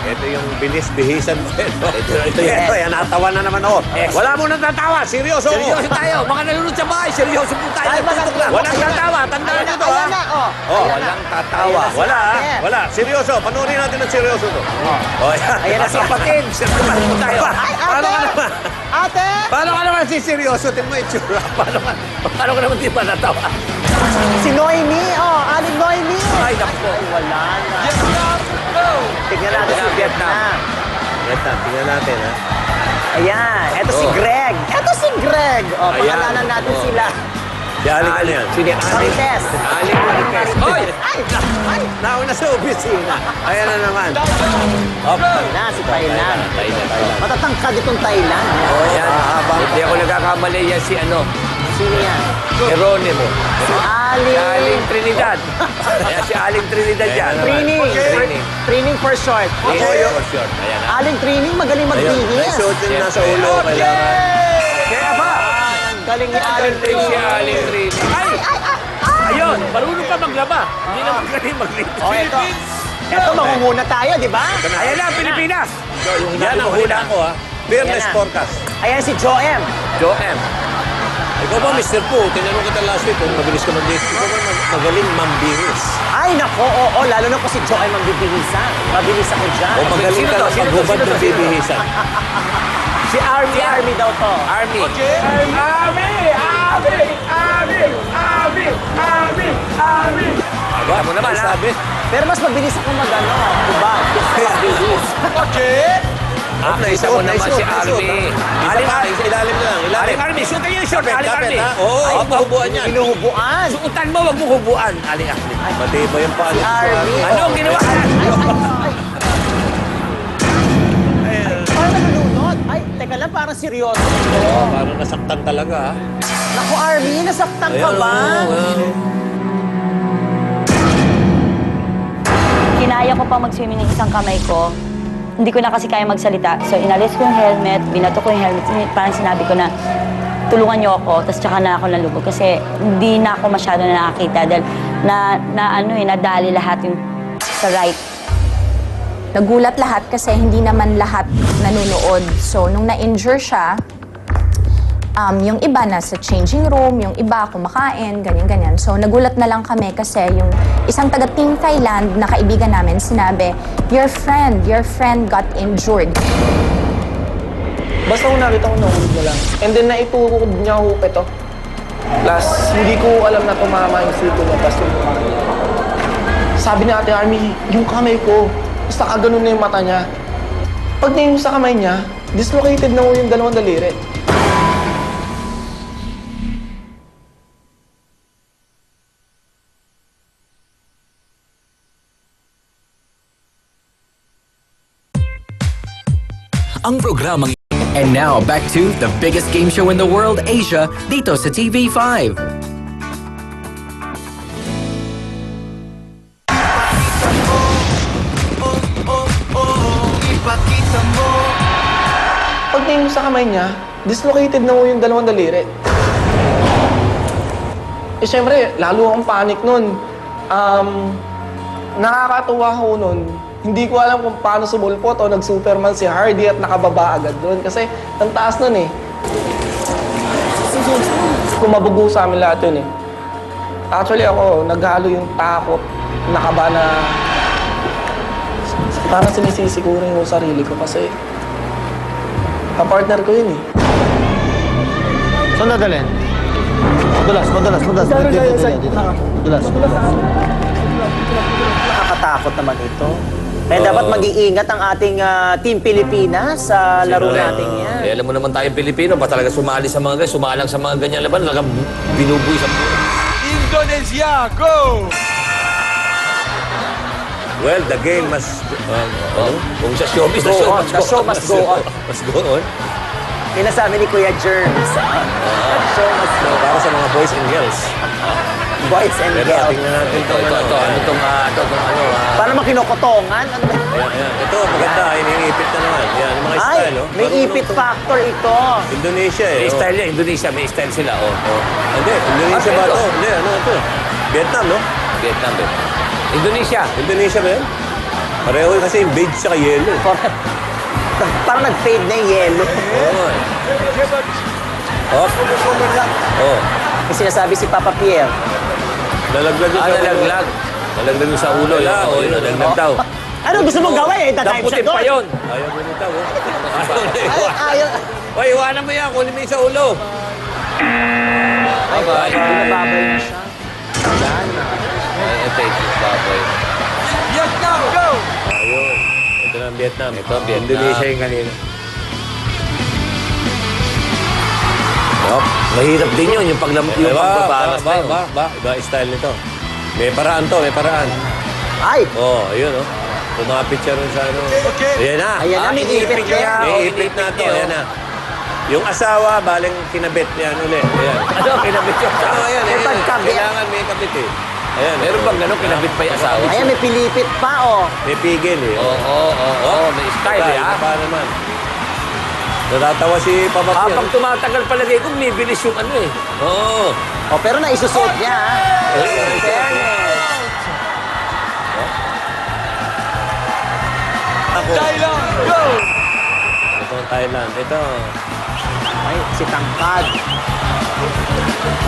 [SPEAKER 2] Ito yung binis-bihisan mo. Ito
[SPEAKER 3] Yes.
[SPEAKER 2] yan, natawa na naman ako. Wala mo nang tatawa, seryoso ako.
[SPEAKER 5] Seryoso tayo. Mga nanonood sa bahay, seryoso po tayo.
[SPEAKER 3] Ay,
[SPEAKER 5] Tutok lang.
[SPEAKER 2] Walang tatawa, tandaan nyo to, ha?
[SPEAKER 3] Ayan na, oh.
[SPEAKER 2] Oh,
[SPEAKER 5] Walang tatawa.
[SPEAKER 2] Wala, ha?
[SPEAKER 3] Yes.
[SPEAKER 2] Wala. Seryoso, panoorin natin ng seryoso to. Oh, yan.
[SPEAKER 3] Ayan na,
[SPEAKER 5] Kapatid, seryoso po tayo.
[SPEAKER 3] Ay,
[SPEAKER 2] Paano ka
[SPEAKER 3] ate!
[SPEAKER 2] naman?
[SPEAKER 3] Ate!
[SPEAKER 2] Paano ka naman si seryoso? Tingnan mo yung tsura.
[SPEAKER 5] Paano ka naman di ba natawa?
[SPEAKER 3] Si Noemi, oh, Aling Noemi.
[SPEAKER 5] Ay, naku.
[SPEAKER 3] Ay, wala na. Tignan natin si Vietnam.
[SPEAKER 2] Vietnam, tingnan natin, ha?
[SPEAKER 3] Ayan, eto si
[SPEAKER 5] Oh.
[SPEAKER 3] Greg. Eto si Greg. Oh,
[SPEAKER 2] Ayan.
[SPEAKER 3] pangalanan natin
[SPEAKER 5] Oh.
[SPEAKER 3] sila.
[SPEAKER 2] Si Aling ano yan?
[SPEAKER 5] Sino? Aling.
[SPEAKER 3] Marites.
[SPEAKER 5] Aling Marites. Hoy!
[SPEAKER 3] Ay! Ay!
[SPEAKER 2] Nauna sa opisina. Ayan na naman.
[SPEAKER 3] Na, si Thailand. Matatangkad itong Thailand.
[SPEAKER 5] Yan. Hindi ako nagkakamali yan si ano,
[SPEAKER 3] Sino yan?
[SPEAKER 5] Geronimo.
[SPEAKER 3] Si
[SPEAKER 5] Si
[SPEAKER 3] Aling.
[SPEAKER 5] Aling Trinidad. Ayan, si Aling Trinidad yan.
[SPEAKER 3] Trining.
[SPEAKER 5] Trining.
[SPEAKER 3] Trining for short.
[SPEAKER 5] Trining
[SPEAKER 3] Okay.
[SPEAKER 5] for short. Ayan.
[SPEAKER 3] Aling Trining, magaling
[SPEAKER 2] Ayun, may
[SPEAKER 3] magbihis.
[SPEAKER 2] suot din
[SPEAKER 5] Yes,
[SPEAKER 2] nasa ulo. Kailangan.
[SPEAKER 5] Kaya ba?
[SPEAKER 3] Galing ni Aling
[SPEAKER 5] Galing si
[SPEAKER 3] Trining.
[SPEAKER 5] Aling Trinidad. Ay! Ayun, marunong pa maglaba. Hindi na magaling maglinis.
[SPEAKER 3] Oh, eto. Eto, mangunguna tayo, di ba?
[SPEAKER 5] Ayan na, Pilipinas.
[SPEAKER 2] Yan ang hula ko, ha? Fearless
[SPEAKER 3] Yan na.
[SPEAKER 2] forecast.
[SPEAKER 3] Ayan si Joem.
[SPEAKER 5] Joe M.
[SPEAKER 2] Ikaw ba, Mr. Poo? Tinanong kita last week kung mabilis ka mag-date. Ikaw ba magaling mambihis?
[SPEAKER 3] Ay, nako, oo, lalo na po si Joem ang bibihisan. Mabilis ako dyan.
[SPEAKER 2] O magaling
[SPEAKER 5] Sino
[SPEAKER 2] ka
[SPEAKER 5] to?
[SPEAKER 2] na
[SPEAKER 5] Sino to?
[SPEAKER 2] maghubad
[SPEAKER 5] Sino to?
[SPEAKER 2] ng bibihisan?
[SPEAKER 3] Si Army daw to.
[SPEAKER 5] Army. Aba, mo naman, ha?
[SPEAKER 2] Sabi?
[SPEAKER 3] Pero mas mabilis ako mag-ano, diba? Mabilis.
[SPEAKER 5] Ah, isa mo naman si Army.
[SPEAKER 2] Aling Army. Sa ilalim na lang.
[SPEAKER 5] Aling
[SPEAKER 2] Ilalim.
[SPEAKER 5] Army, suotan niyo yung short,
[SPEAKER 2] Kapit,
[SPEAKER 5] Aling
[SPEAKER 2] kapit,
[SPEAKER 5] Army.
[SPEAKER 2] ha? Oo, huwag mahubuan yan.
[SPEAKER 3] Hinuhubuan.
[SPEAKER 5] Suotan mo, wag mo hubuan, Aling Army.
[SPEAKER 2] Matibay yung paa.
[SPEAKER 3] Si Army.
[SPEAKER 5] Ano ang ginawa?
[SPEAKER 3] Parang nalulunod. Ay, teka lang, parang seryoso.
[SPEAKER 2] Parang nasaktan talaga, ha?
[SPEAKER 3] Naku, Army, nasaktan ka ba?
[SPEAKER 7] Kinaya ko pa mag-swimming ng isang kamay ko. Hindi ko na kasi kaya magsalita. So, inalis ko yung helmet, binato ko yung helmet. Parang sinabi ko na, tulungan niyo ako, tapos tsaka na ako nalubog. Kasi hindi na ako masyado nakakita dahil nadali lahat yung sa right.
[SPEAKER 11] Nagulat lahat kasi hindi naman lahat nanonood. So, nung na-injure siya, yung iba nasa changing room, yung iba kumakain, ganyan-ganyan. So, nagulat na lang kami kasi yung isang taga-Team Thailand na kaibigan namin sinabi, your friend got injured.
[SPEAKER 10] Basta kung nakita ko, nahulog na lang. And then naitukod niya ako ito. Plus, hindi ko alam na tumama yung sito niya. Tapos yung mukha niya. Sabi ni Ate Army, yung kamay ko, basta kaganon na yung mata niya. Pagtingin mo sa kamay niya, dislocated na yung dalawang daliri.
[SPEAKER 12] Ang programang And now, back to the biggest game show in the world, Asia, dito sa TV5.
[SPEAKER 10] Pagtingin mo sa kamay niya, dislocated na yung dalawang daliri. Eh, syempre, lalo akong panic nun. Nakakatuwa ako nun. Hindi ko alam kung paano sumulpot o nag-Superman si Hardy at nakababa agad doon. Kasi ang taas nun eh. Kumabugo sa amin lahat yun eh. Actually ako, naghalo yung takot, nakaba na parang sinisisi ko rin yung sarili ko kasi kapartner ko yun eh.
[SPEAKER 4] Saan dadalhin? Madulas. Madulas.
[SPEAKER 3] Nakakatakot naman ito. Kaya dapat mag-iingat ang ating Team Pilipinas sa laro natin yan.
[SPEAKER 5] Eh, alam mo naman tayong Pilipino, ba talaga sumali sa mga ganyan, sumalang sa mga ganyan laban, talaga binubuy sa buhay.
[SPEAKER 6] Indonesia, go!
[SPEAKER 2] Well, the game must...
[SPEAKER 5] Kung sa showbiz,
[SPEAKER 3] Go on. The show must go on.
[SPEAKER 2] Must go on.
[SPEAKER 3] Pinasabi ni Kuya Germs. Show must go
[SPEAKER 2] Para sa mga boys and girls.
[SPEAKER 3] Boys and
[SPEAKER 2] Pero
[SPEAKER 3] girls.
[SPEAKER 2] tingnan natin
[SPEAKER 5] Ito,
[SPEAKER 3] Para makinokotongan. Ano ba?
[SPEAKER 2] Yan. Ito, maganda. Iniipit na naman. Yan, yung mga
[SPEAKER 3] Ay,
[SPEAKER 2] style, oh.
[SPEAKER 3] may
[SPEAKER 2] Marunong
[SPEAKER 3] ipit
[SPEAKER 2] to.
[SPEAKER 3] factor ito.
[SPEAKER 2] Indonesia, eh.
[SPEAKER 5] may
[SPEAKER 2] oh.
[SPEAKER 5] style yan, Indonesia, may style sila,
[SPEAKER 2] Hindi, Indonesia
[SPEAKER 5] Ah,
[SPEAKER 2] ba
[SPEAKER 5] ito.
[SPEAKER 2] ito? Hindi, ano ito? Vietnam, no?
[SPEAKER 5] Vietnam, Indonesia.
[SPEAKER 2] Indonesia ba yun? Pareho kasi yung beige sa yellow.
[SPEAKER 3] Parang nag-fade na yung yellow.
[SPEAKER 2] Oo. Oh. Oh.
[SPEAKER 3] May sinasabi si Papa Pierre.
[SPEAKER 2] Nalaglag yung sa ulo.
[SPEAKER 5] Nalaglag. Nalaglag yung sa ulo. Yun, nalaglag daw.
[SPEAKER 3] Ano gusto mong gawin? Dadive siya
[SPEAKER 5] Damputin pa
[SPEAKER 3] doon.
[SPEAKER 5] yun.
[SPEAKER 2] Ayaw mo nito, oh.
[SPEAKER 3] Ayaw.
[SPEAKER 2] Oy, iwanan mo yan. Kunin mo yung sa ulo.
[SPEAKER 3] Ay, binababay na siya. Yan.
[SPEAKER 5] Thank you, Baboy.
[SPEAKER 2] Ayun. Ito na ang Vietnam.
[SPEAKER 5] Ito ang Vietnam.
[SPEAKER 2] Indonesia yung kanina.
[SPEAKER 5] Mahirap din yun, yung pagbabaras na yun.
[SPEAKER 2] Iba style nito. May paraan to, may paraan.
[SPEAKER 3] Ay!
[SPEAKER 2] Oh, ayun, oh. Tumapit siya rin sa ano. Ayan na.
[SPEAKER 3] Ayan na, may ipit niya.
[SPEAKER 2] May ipit na to, ayan na. Yung asawa, baling kinabit yan uli. Ayan.
[SPEAKER 5] Ano, kinabit yung asawa?
[SPEAKER 2] Ayan,
[SPEAKER 3] May
[SPEAKER 2] ayan.
[SPEAKER 3] pagkabit.
[SPEAKER 2] Kailangan may kabit eh. Ayan.
[SPEAKER 5] Meron bang gano'n, kinabit pa yung asawa?
[SPEAKER 3] Ayan, may pilipit pa, oh.
[SPEAKER 2] May pigil eh.
[SPEAKER 5] Oo, may style eh,
[SPEAKER 2] Iba pa naman. Natatawa si Papa Pierre.
[SPEAKER 5] Habang tumatagal palagay ko, bibilis yung ano eh.
[SPEAKER 2] Oo.
[SPEAKER 3] Oh, pero naisusot niya, ha? In fairness.
[SPEAKER 2] Ako.
[SPEAKER 6] Thailand, go!
[SPEAKER 2] Ito ang Thailand. Ito.
[SPEAKER 3] Ay, si Tangkad.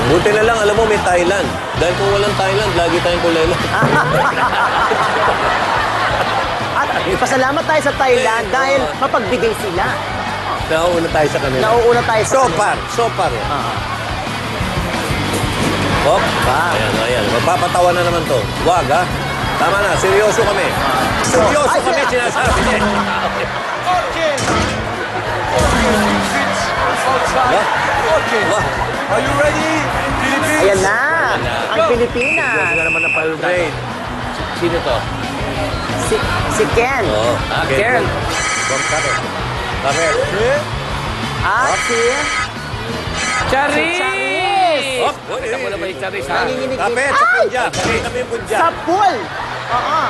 [SPEAKER 2] Buti na lang, alam mo, may Thailand. Dahil kung walang Thailand, lagi tayong kulelo.
[SPEAKER 3] At pasalamat tayo sa Thailand dahil mapagbigay sila.
[SPEAKER 2] Nauuna tayo sa kanila.
[SPEAKER 3] Nauuna tayo sa kanila.
[SPEAKER 2] So far. Hop. Ayan, ayan. Magpapatawa na naman to. Wag, ha? Tama na, seryoso kami. Seryoso
[SPEAKER 3] Ay,
[SPEAKER 2] kami, sinasabi niya.
[SPEAKER 6] Okay. Outside. Okay. Are you ready? Philippines?
[SPEAKER 3] Ayan na, ang Pilipinas.
[SPEAKER 5] Kasi nga naman na pa-grade. Sino to?
[SPEAKER 3] Si Ken.
[SPEAKER 2] Oo.
[SPEAKER 5] Ken.
[SPEAKER 2] Karet. Karet.
[SPEAKER 3] At si...
[SPEAKER 5] Charis!
[SPEAKER 3] Charis!
[SPEAKER 5] Hop! Kita mo na ba yung Charis, ha?
[SPEAKER 3] Nanginginig din.
[SPEAKER 2] Kapit, sa punja. Kapit kami yung punja.
[SPEAKER 3] Sa pool! Oo.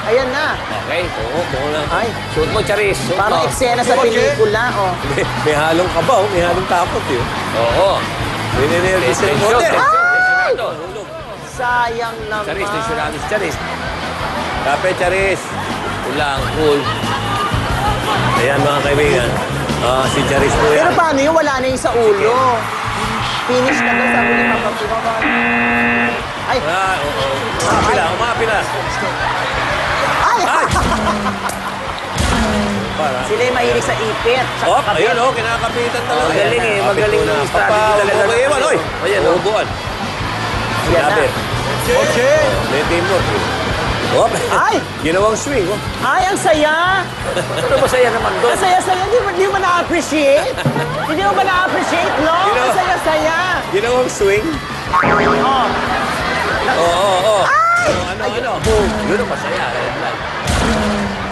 [SPEAKER 3] Ayan na.
[SPEAKER 5] Okay, oo lang.
[SPEAKER 3] Ay,
[SPEAKER 5] Suot mo, Charis. Suot
[SPEAKER 3] parang
[SPEAKER 5] mo.
[SPEAKER 3] eksena sa pelikula, oh.
[SPEAKER 2] May halong kabaw, may halong takot yun.
[SPEAKER 5] Oo.
[SPEAKER 2] May ninervous yung
[SPEAKER 5] Tension,
[SPEAKER 2] hotel.
[SPEAKER 5] tension.
[SPEAKER 3] Sayang naman.
[SPEAKER 5] Charis, tensionado si Charis.
[SPEAKER 2] Kapit, Charis.
[SPEAKER 5] Ulang, cool.
[SPEAKER 2] Ayan mga kaibigan. Si Charis po
[SPEAKER 3] Pero
[SPEAKER 2] yan.
[SPEAKER 3] paano yun? Wala na yung sa ulo. Finish na daw, sabi ni Papa. Ay!
[SPEAKER 2] Oo. Umapila, umapila.
[SPEAKER 3] Ay!
[SPEAKER 2] Ay! Para.
[SPEAKER 3] Sila yung mahilig sa ipit.
[SPEAKER 2] Oh, ayun oh, kinakapitan talaga.
[SPEAKER 5] Magaling eh, magaling yung strategy talaga.
[SPEAKER 2] Okay, iwan, oy.
[SPEAKER 5] Ayan, oh.
[SPEAKER 2] Ubuan.
[SPEAKER 3] Yan na.
[SPEAKER 2] Kapit.
[SPEAKER 6] Okay.
[SPEAKER 2] May teamwork. Oh,
[SPEAKER 3] Ay!
[SPEAKER 2] ginawang swing. Oh.
[SPEAKER 3] Ay, ang saya!
[SPEAKER 5] Ano masaya naman doon?
[SPEAKER 3] Ang saya-saya. Hindi mo na-appreciate? Hindi mo ba na-appreciate, no? Ang saya-saya.
[SPEAKER 2] Ginawang swing.
[SPEAKER 3] Oh.
[SPEAKER 2] Oo.
[SPEAKER 3] Ay!
[SPEAKER 2] Ano?
[SPEAKER 5] Yun ang masaya.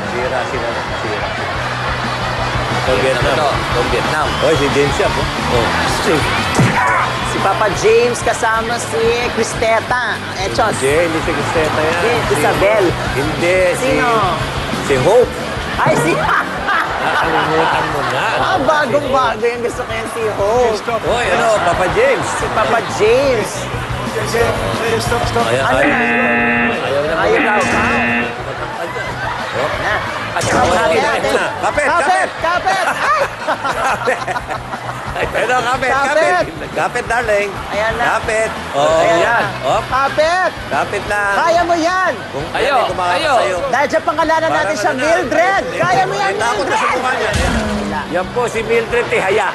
[SPEAKER 2] Sira sila. Sira. So,
[SPEAKER 5] Vietnam.
[SPEAKER 2] Vietnam.
[SPEAKER 5] From Vietnam.
[SPEAKER 2] Oh, si James Yap. Oh.
[SPEAKER 3] Si Papa James kasama si Cristeta. Echos.
[SPEAKER 2] Jay, hindi si Cristeta yan.
[SPEAKER 3] Hindi, Isabel.
[SPEAKER 2] Hindi,
[SPEAKER 3] Sino?
[SPEAKER 2] Si Hope.
[SPEAKER 3] Ay, si...
[SPEAKER 2] Nakalimutan mo na.
[SPEAKER 3] Bagong-bago yung gusto ko yan si Hope.
[SPEAKER 2] Oy, ano, Papa James.
[SPEAKER 3] Si Papa James.
[SPEAKER 6] Stop.
[SPEAKER 2] Ayan,
[SPEAKER 3] Ano
[SPEAKER 2] ayan.
[SPEAKER 3] na?
[SPEAKER 2] Ayaw na.
[SPEAKER 3] Ayaw daw. Na.
[SPEAKER 5] At saka
[SPEAKER 3] Kapit!
[SPEAKER 5] kapit.
[SPEAKER 2] Kapit!
[SPEAKER 3] Kapit! Kapit! Ay!
[SPEAKER 2] Ito, kapit!
[SPEAKER 3] Kapit!
[SPEAKER 2] Kapit! Kapit, darling.
[SPEAKER 3] Ayan na.
[SPEAKER 2] Kapit. Oh,
[SPEAKER 3] Ayan
[SPEAKER 2] yan.
[SPEAKER 3] na.
[SPEAKER 2] Op,
[SPEAKER 3] Kapit!
[SPEAKER 2] kapit lang.
[SPEAKER 3] Kaya mo yan!
[SPEAKER 2] Kung
[SPEAKER 5] Ayo,
[SPEAKER 2] may kumakapit
[SPEAKER 5] ayo.
[SPEAKER 2] sa'yo.
[SPEAKER 3] Dahil sa pangalanan natin siya,
[SPEAKER 2] Parang ano na,
[SPEAKER 3] Mildred! Kaya mo yan,
[SPEAKER 2] may takot na sa
[SPEAKER 3] Mildred!
[SPEAKER 2] mukha niya.
[SPEAKER 5] Yan po si Mildred Tihaya.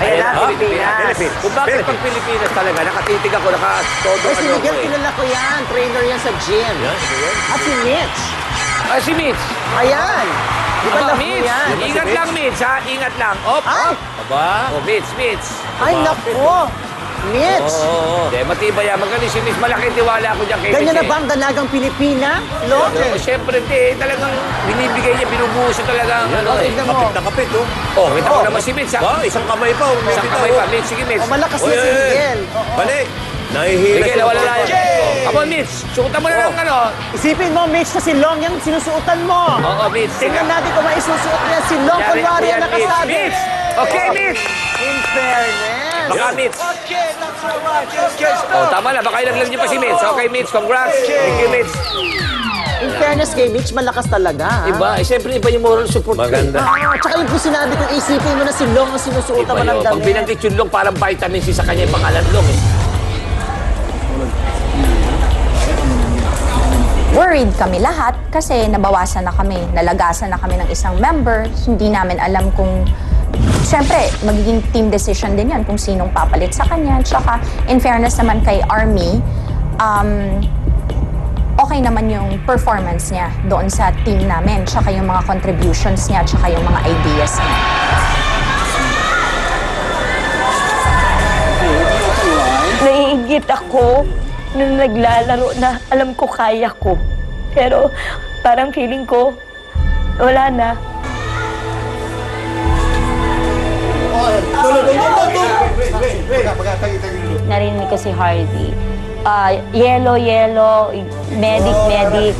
[SPEAKER 3] Ayan na,
[SPEAKER 5] ah,
[SPEAKER 3] Pilipinas.
[SPEAKER 5] Kung bakit pag Pilipinas talaga, nakatitig ako, nakatodo
[SPEAKER 3] Ay, si
[SPEAKER 5] ano
[SPEAKER 3] Miguel,
[SPEAKER 5] ako eh.
[SPEAKER 3] kilala ko yan. Trainer yan sa gym.
[SPEAKER 2] Yan, ito yan.
[SPEAKER 3] At si Mitch.
[SPEAKER 5] Ah, si Mitch.
[SPEAKER 3] Ayan. Di ba
[SPEAKER 5] Aba,
[SPEAKER 3] love mo
[SPEAKER 5] Mitch.
[SPEAKER 3] yan?
[SPEAKER 5] Ingat lang, Mitch, ha? Ingat lang. Op,
[SPEAKER 3] Ay!
[SPEAKER 5] Aba. Oh, Mitch.
[SPEAKER 3] Ay, naku. Mitch.
[SPEAKER 5] Hindi, matibay yan. Magaling si Mitch. Malaking tiwala ako dyan kay
[SPEAKER 3] Ganyan na
[SPEAKER 5] Mitch,
[SPEAKER 3] ba ang dalagang Pilipina? Lo?
[SPEAKER 5] eh. Siyempre, talagang binibigay niya, binubuhos niya talagang ano eh.
[SPEAKER 3] Tignan mo.
[SPEAKER 2] Kapit na kapit, oh.
[SPEAKER 5] Oh, kita ko naman si Mitch, ha?
[SPEAKER 2] Wow, isang kamay pa. May
[SPEAKER 5] Isang
[SPEAKER 2] bitaw,
[SPEAKER 5] kamay pa.
[SPEAKER 2] oh.
[SPEAKER 5] Mitch, sige, Mitch.
[SPEAKER 3] O, malakas
[SPEAKER 2] Oy,
[SPEAKER 3] na si
[SPEAKER 2] oy, oy.
[SPEAKER 3] Miguel. Oo.
[SPEAKER 2] Balik. Nahihila
[SPEAKER 5] Miguel,
[SPEAKER 2] siya.
[SPEAKER 5] wala lang. Come on, Mitch. Sukutan mo na lang ano.
[SPEAKER 3] Isipin mo, Mitch, na si Long yung sinusuotan mo.
[SPEAKER 5] Oo, Mitch.
[SPEAKER 3] Tingnan natin kung maisusuot niya si Long.
[SPEAKER 5] Yari
[SPEAKER 3] Kunwari
[SPEAKER 5] ko
[SPEAKER 3] yan
[SPEAKER 5] yan, Mitch.
[SPEAKER 3] nakasabi.
[SPEAKER 5] Mitch! Okay, Mitch!
[SPEAKER 3] In fairness.
[SPEAKER 5] Baka, Mitch.
[SPEAKER 6] Okay, that's all right. Okay,
[SPEAKER 5] Oh,
[SPEAKER 6] stop.
[SPEAKER 5] tama na. Baka ilaglag niyo pa si Mitch. Okay, Mitch. Congrats. Thank you, Mitch.
[SPEAKER 3] In fairness kay Mitch, malakas talaga.
[SPEAKER 5] Iba, siyempre iba yung moral support ko.
[SPEAKER 2] Maganda.
[SPEAKER 3] Tsaka yung po sinabi ko, isipin mo na si Long ang sinusuotan mo ng
[SPEAKER 5] Pag
[SPEAKER 3] damit.
[SPEAKER 5] binanggit yung Long, parang vitamin C sa kanya yung pangalan Long eh.
[SPEAKER 11] Worried kami lahat kasi nabawasan na kami, nalagasan na kami ng isang member. Hindi namin alam kung, siyempre, magiging team decision din yan kung sinong papalit sa kanya. Tsaka, in fairness naman kay Army, okay naman yung performance niya doon sa team namin. Tsaka yung mga contributions niya, tsaka yung mga ideas niya.
[SPEAKER 8] Naiingit ako nung naglalaro na alam ko kaya ko. Pero parang feeling ko, wala na.
[SPEAKER 7] Narinig ko si Hardy. Yellow, yellow, medic, medic.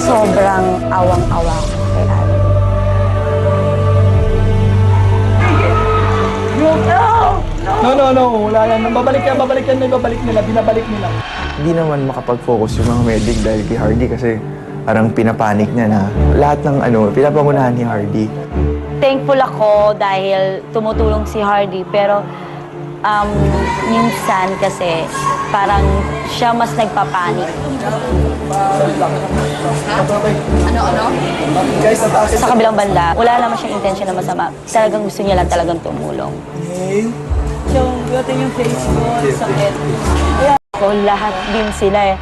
[SPEAKER 7] Sobrang awang-awa ko kay Army.
[SPEAKER 10] No. Wala yan. Babalik nila. Binabalik nila.
[SPEAKER 9] Hindi naman makapag-focus yung mga medic dahil kay Hardy kasi parang pinapanik niya na lahat ng pinapangunahan ni Hardy.
[SPEAKER 7] Thankful ako dahil tumutulong si Hardy, pero minsan kasi parang siya mas nagpapanik. Sa kabilang banda, wala naman siyang intention na masama. Talagang gusto niya lang talagang tumulong.
[SPEAKER 8] Yung face ko, sakit.
[SPEAKER 7] Ako, lahat din sila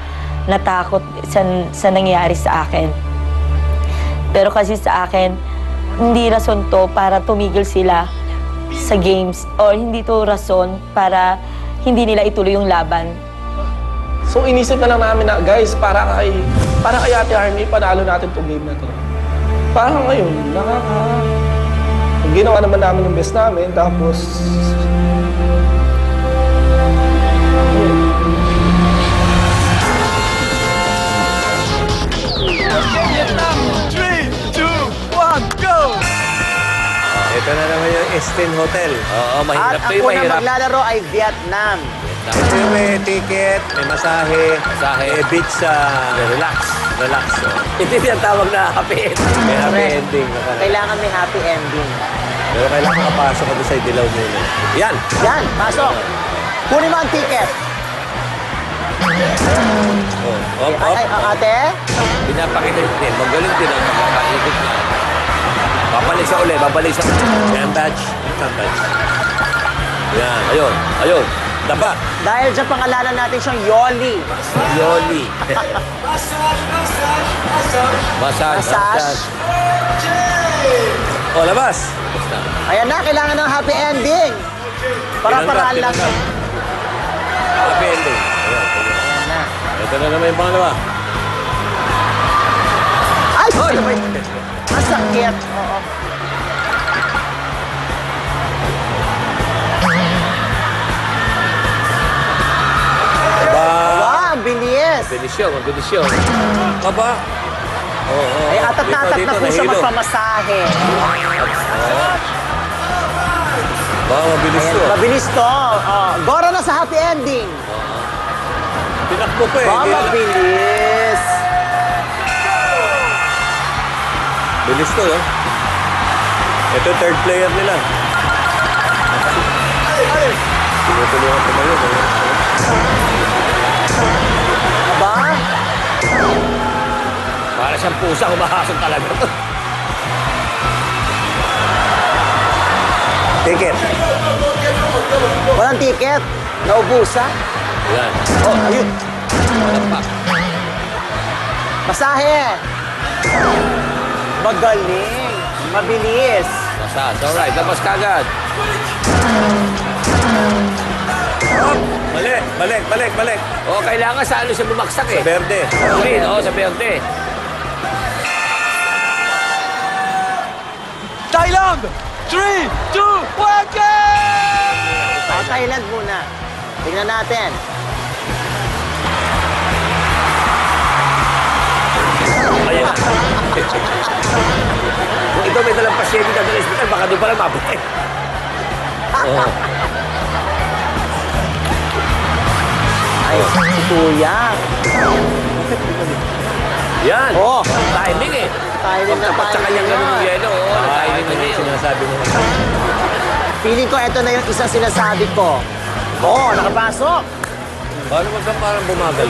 [SPEAKER 7] natakot sa nangyari sa akin. Pero kasi sa akin, hindi rason to para tumigil sila sa games or hindi to rason para hindi nila ituloy yung laban.
[SPEAKER 10] So inisip na lang namin na, guys, para kay Ate Army, panalo natin itong game na to. Parang ngayon, ginawa naman namin yung best namin, tapos
[SPEAKER 2] Ito na naman yung Estin Hotel.
[SPEAKER 5] Oo,
[SPEAKER 3] At
[SPEAKER 5] mahirap
[SPEAKER 3] ang
[SPEAKER 5] to yung
[SPEAKER 3] unang
[SPEAKER 5] mahirap.
[SPEAKER 3] maglalaro ay Vietnam.
[SPEAKER 2] Ito yung may ticket, may masahe, may beach sa
[SPEAKER 5] Relax.
[SPEAKER 2] relax.
[SPEAKER 5] Ito yung tawag na happy end.
[SPEAKER 2] May happy
[SPEAKER 3] Correct.
[SPEAKER 2] ending.
[SPEAKER 3] Kailangan may happy ending.
[SPEAKER 2] Pero kailangan kapasok ka doon sa dilaw muna. Yan!
[SPEAKER 3] Yan, pasok. Kunin mo ang ticket. Ay, ate?
[SPEAKER 5] Pinapakita din. Magaling din ang makakaikot niya. Babalik sa uli, babalik sa
[SPEAKER 2] Yan badge. Yan badge. Yan.
[SPEAKER 5] Ayun.
[SPEAKER 2] Daba.
[SPEAKER 3] Dahil dyan pangalanan natin siyang Yoli.
[SPEAKER 5] Yoli.
[SPEAKER 3] Massage.
[SPEAKER 2] O, labas.
[SPEAKER 3] Ayan na, kailangan ng happy ending. Para-paraan lang.
[SPEAKER 2] Happy ending. Ayan. Ito na naman yung pangalawa.
[SPEAKER 3] Ay! Masakit. Oo. Wow, ang bilis.
[SPEAKER 5] Mabilis yun.
[SPEAKER 2] Aba. Oo.
[SPEAKER 3] Ay, atat-atat na po siya
[SPEAKER 2] nahilo.
[SPEAKER 3] magpamasahe.
[SPEAKER 2] Ba, mabilis to.
[SPEAKER 3] Mabilis to. Gora na sa happy ending.
[SPEAKER 2] Tinakbo pa eh.
[SPEAKER 3] Ba,
[SPEAKER 2] Hindi na-
[SPEAKER 3] mabilis.
[SPEAKER 2] Bilis to, no? Ito yung third player nila. Tinutulungan ko ngayon.
[SPEAKER 3] Aba?
[SPEAKER 5] Para siyang pusa, kumahasok talaga.
[SPEAKER 2] Ticket.
[SPEAKER 3] Walang ticket. Naubusan.
[SPEAKER 5] Yan.
[SPEAKER 3] Oh, ayun. Masahe. Magaling. Mabilis.
[SPEAKER 5] Massage. Alright, labas kagad.
[SPEAKER 2] Balik.
[SPEAKER 5] O, kailangan sa ano siya bumaksak eh.
[SPEAKER 2] Sa berde.
[SPEAKER 5] Green, sa berde.
[SPEAKER 10] Thailand! 3, 2, 1, game!
[SPEAKER 3] Thailand muna. Tingnan natin.
[SPEAKER 5] Ayan. Kung ito may dalang pasyente na dalang hospital, baka doon pala mabalik. Oo.
[SPEAKER 3] Ay, kuya.
[SPEAKER 5] Yan.
[SPEAKER 3] Oh.
[SPEAKER 5] Timing eh.
[SPEAKER 3] Timing na
[SPEAKER 5] Tapat sa
[SPEAKER 3] timing
[SPEAKER 5] kanyang ganun
[SPEAKER 3] yan.
[SPEAKER 5] yung yelo. Oh, timing na yun.
[SPEAKER 2] Sinasabi mo.
[SPEAKER 3] Feeling ko, ito na yung isang sinasabi ko. Oo, nakapasok.
[SPEAKER 2] Paano wag kang parang bumagal?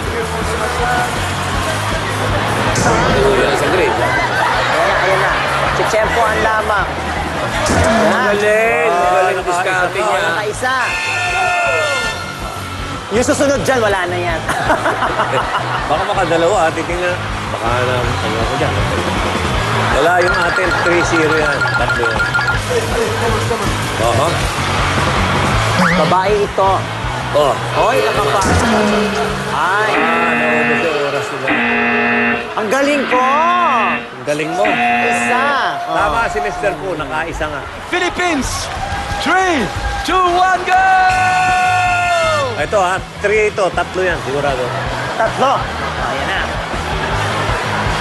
[SPEAKER 5] Yan sa grade.
[SPEAKER 3] Ayan na. Chichempoan lamang.
[SPEAKER 5] Magaling. Magaling diskarte
[SPEAKER 3] Oo,
[SPEAKER 5] niya.
[SPEAKER 3] nakaisa. Yung susunod dyan, wala na yan.
[SPEAKER 2] Baka makadalawa, titingnan. Baka na, ano ako dyan. Wala yung atin, 3-0 yan. Tatlo yan. Oho.
[SPEAKER 3] Babae ito.
[SPEAKER 2] Oh.
[SPEAKER 3] Hoy, nakapasok. Ay.
[SPEAKER 2] Naubos yung oras nila.
[SPEAKER 3] Ang galing ko.
[SPEAKER 2] Ang galing mo.
[SPEAKER 3] Isa.
[SPEAKER 2] Tama si Mr. Fu, nakaisa nga.
[SPEAKER 6] Philippines! 3, 2, 1, go!
[SPEAKER 2] Ito ha, 3 ito, tatlo yan, sigurado.
[SPEAKER 3] Tatlo. Ayan na.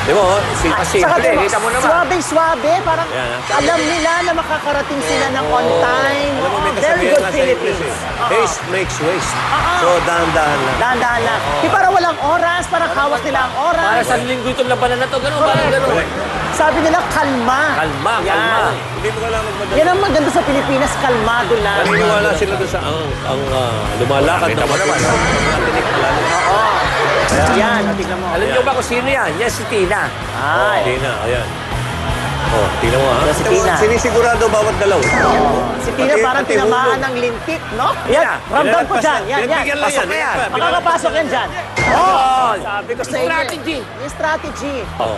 [SPEAKER 2] Di mo,
[SPEAKER 3] Saka
[SPEAKER 5] Simple. Kita mo naman.
[SPEAKER 3] Swabe-swabe. Parang
[SPEAKER 2] Yan,
[SPEAKER 3] alam nila na makakarating sila ng on time.
[SPEAKER 2] Alam mo, may
[SPEAKER 3] Very
[SPEAKER 2] kasabihan
[SPEAKER 3] good
[SPEAKER 2] nga sa English
[SPEAKER 3] Philippines.
[SPEAKER 2] eh. Haste makes waste. So, dahan-dahan lang.
[SPEAKER 3] Dahan-dahan lang. Di parang walang oras, parang hawak nila ang oras.
[SPEAKER 5] Para sa linggo itong labanan na to. Ganun, parang ganun.
[SPEAKER 3] Sabi nila, kalma.
[SPEAKER 5] Kalma,
[SPEAKER 3] Yan.
[SPEAKER 5] kalma.
[SPEAKER 2] Hindi mo kailangan magmadali.
[SPEAKER 3] Yan ang maganda sa Pilipinas, kalmado lang.
[SPEAKER 2] Naniniwala sila doon sa ang lumalakad
[SPEAKER 5] Kita
[SPEAKER 2] na
[SPEAKER 5] mo naman.
[SPEAKER 2] matinik na lalo.
[SPEAKER 3] Oo. Yan, tingnan mo.
[SPEAKER 5] Alam niyo ba kung sino yan? Yan si Tina.
[SPEAKER 3] Ay.
[SPEAKER 2] Tina, ayan. Oh, tingnan mo ha.
[SPEAKER 3] Si Tina.
[SPEAKER 2] Sinisigurado bawat dalaw.
[SPEAKER 3] Si Tina parang tinamaan ng lintik, no? Yan, ramdam ko dyan. Yan, yan.
[SPEAKER 2] Bigyan lang
[SPEAKER 3] Pasok
[SPEAKER 2] yan.
[SPEAKER 3] na yan.
[SPEAKER 2] Bigyan.
[SPEAKER 3] Makakapasok yan dyan. Oh, sabi ko sa inyo.
[SPEAKER 5] Strategy.
[SPEAKER 3] Yung strategy.
[SPEAKER 2] Oh,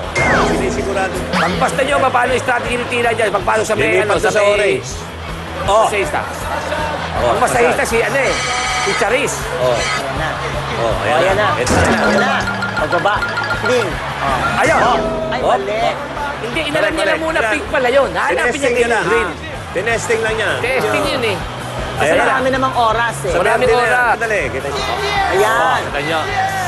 [SPEAKER 2] sinisigurado.
[SPEAKER 5] Pagpasta niyo, paano yung strategy ni Tina dyan? Pagpasok sa may,
[SPEAKER 2] Lilipat
[SPEAKER 5] sa
[SPEAKER 2] sa
[SPEAKER 5] may...
[SPEAKER 2] orange.
[SPEAKER 5] Oh. Masahista. Ang masahista si, ano eh, si Charis.
[SPEAKER 2] Oh,
[SPEAKER 3] Ayan na.
[SPEAKER 2] oh,
[SPEAKER 3] Oh, ayan na.
[SPEAKER 2] Ito na.
[SPEAKER 3] Ayan na. Pagbaba. Ding.
[SPEAKER 5] Ayun.
[SPEAKER 3] Oh, ay, mali.
[SPEAKER 5] Hindi, inalam niya lang muna,
[SPEAKER 2] Yan.
[SPEAKER 5] pink pala yun. Hanapin niya
[SPEAKER 2] Tinesting niya lang.
[SPEAKER 5] green.
[SPEAKER 2] Tinesting lang niya.
[SPEAKER 5] Testing yun eh.
[SPEAKER 3] Kasi
[SPEAKER 2] Ayan na.
[SPEAKER 3] marami namang oras eh.
[SPEAKER 5] Sa- Maraming
[SPEAKER 2] Sabi nila,
[SPEAKER 5] oras.
[SPEAKER 2] Dali, kita niyo.
[SPEAKER 3] Ayan.
[SPEAKER 5] Kita niyo.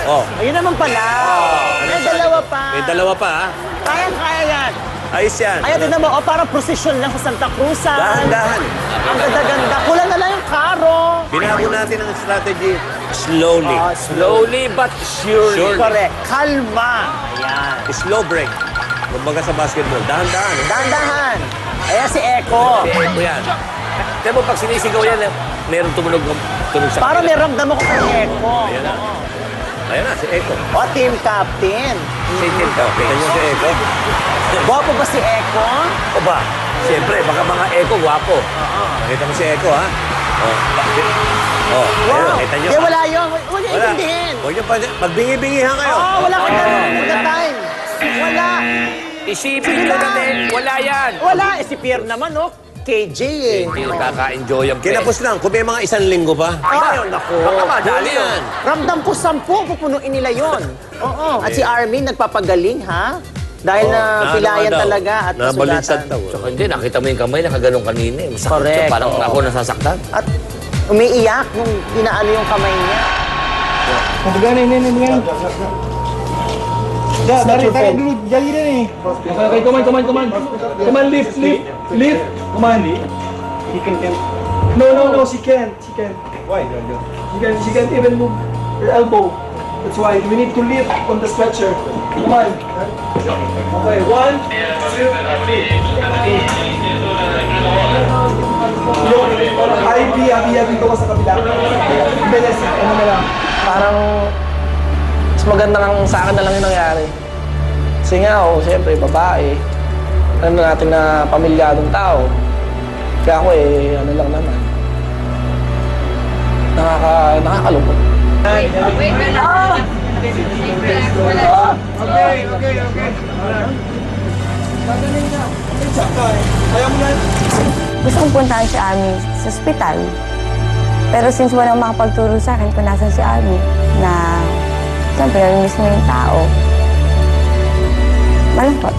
[SPEAKER 2] Oh,
[SPEAKER 3] Ayun naman pala. May
[SPEAKER 2] ano
[SPEAKER 3] dalawa
[SPEAKER 2] sabi?
[SPEAKER 3] pa.
[SPEAKER 2] May dalawa pa ha.
[SPEAKER 3] Kaya yan.
[SPEAKER 2] Ayos yan.
[SPEAKER 3] Kaya din naman, oh, parang procession lang sa Santa Cruz.
[SPEAKER 2] Dahan-dahan.
[SPEAKER 3] Ang ganda-ganda. Kulang na lang yung karo.
[SPEAKER 2] Binago natin ang strategy slowly.
[SPEAKER 3] Oh,
[SPEAKER 5] Slowly but surely.
[SPEAKER 3] Correct. Kalma. Ayan.
[SPEAKER 2] Slow break. Kumbaga sa basketball, dahan-dahan.
[SPEAKER 3] Dahan-dahan. Ayan si Eko.
[SPEAKER 5] Si Eko yan. Kaya mo, pag sinisigaw yan, meron tunog sa
[SPEAKER 3] Parang may
[SPEAKER 5] kanila.
[SPEAKER 3] ramdam ako kay Eko.
[SPEAKER 2] Ayan na. Ayan na, si Eko.
[SPEAKER 3] O, team captain.
[SPEAKER 5] Si Tim Captain.
[SPEAKER 2] Kita niyo si Eko.
[SPEAKER 3] Gwapo ba si Eko?
[SPEAKER 5] O ba? Siyempre, baka mga Eko, guwapo.
[SPEAKER 2] Nakita mo si Eko, ha? Oh, bakit? Oh,
[SPEAKER 3] Wow.
[SPEAKER 2] ayun, kita niyo.
[SPEAKER 3] Di, wala yun. Huwag niyo
[SPEAKER 2] Wala.
[SPEAKER 3] intindihin.
[SPEAKER 2] Huwag niyo pa, magbingi-bingihan kayo.
[SPEAKER 3] Oo, wala ka na the time. Wala.
[SPEAKER 5] Isipin nyo na din, wala yan.
[SPEAKER 3] Wala. Eh, si Pierre naman, oh. KJ eh.
[SPEAKER 5] Hindi kaka-enjoy ang
[SPEAKER 2] Kinapos lang, kung may mga 1 linggo pa.
[SPEAKER 3] Ayun, naku.
[SPEAKER 5] Baka madali
[SPEAKER 2] Huli
[SPEAKER 5] yun.
[SPEAKER 3] Ramdam ko 10, pupunuin nila yon. Oo. At si Armin nagpapagaling, ha? Dahil na pilayan talaga at
[SPEAKER 2] Nabaliktad
[SPEAKER 3] nasulatan.
[SPEAKER 2] daw.
[SPEAKER 5] Tsaka hindi, nakita mo yung kamay, nakaganong kanina. Eh. Masakit
[SPEAKER 3] Correct,
[SPEAKER 5] siya, parang
[SPEAKER 3] oo.
[SPEAKER 5] ako nasasaktan.
[SPEAKER 3] At umiiyak nung inaano yung kamay niya.
[SPEAKER 10] Okay, come on, lift. Come on. He can. No, she can't. Why? She can't even move her elbow. That's why we need to lift on the stretcher. Come on. Okay, 1, 2, 3. Habi ko sa kabila. Bilis, ano na lang. Parang mas maganda nga sa akin na lang yung nangyari. Kasi nga ako, siyempre, babae. Ano natin na pamilyadong tao. Kaya ako ano lang naman. Nakakalungkot.
[SPEAKER 7] Gusto kong puntahan si Army sa ospital. Pero since walang makapagturo sa akin kung nasan si Army, na siyempre, nami-miss mo yung tao, malungkot.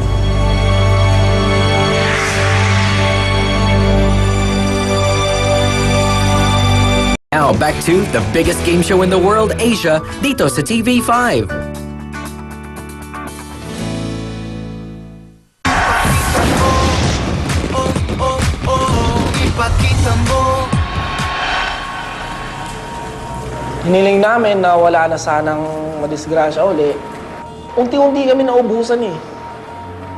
[SPEAKER 12] Now back to the biggest game show in the world, Asia, dito sa TV5.
[SPEAKER 10] hiniling namin na wala na sanang madisgrasya uli. Unti-unti kami naubusan eh.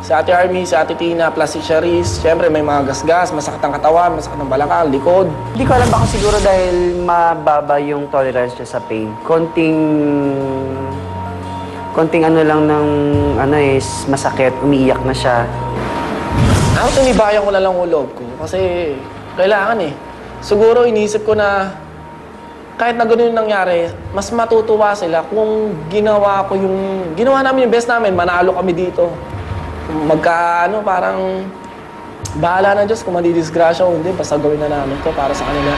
[SPEAKER 10] Si Ate Army, si Ate Tina, plus si Charisse. Siyempre may mga gasgas, masakit ang katawan, masakit ang balakang, likod.
[SPEAKER 9] Hindi ko alam, baka siguro dahil mababa yung tolerance niya sa pain. Konting ano lang ng is masakit, umiiyak na siya.
[SPEAKER 10] Ako tinibayan ko na lang yung loob ko kasi kailangan eh. Siguro iniisip ko na kahit na gano'n yung nangyari, mas matutuwa sila kung ginawa namin yung best namin, manalo kami dito. Parang bahala na Diyos kung madidisgrasya o hindi, basta gawin na namin to para sa kanila.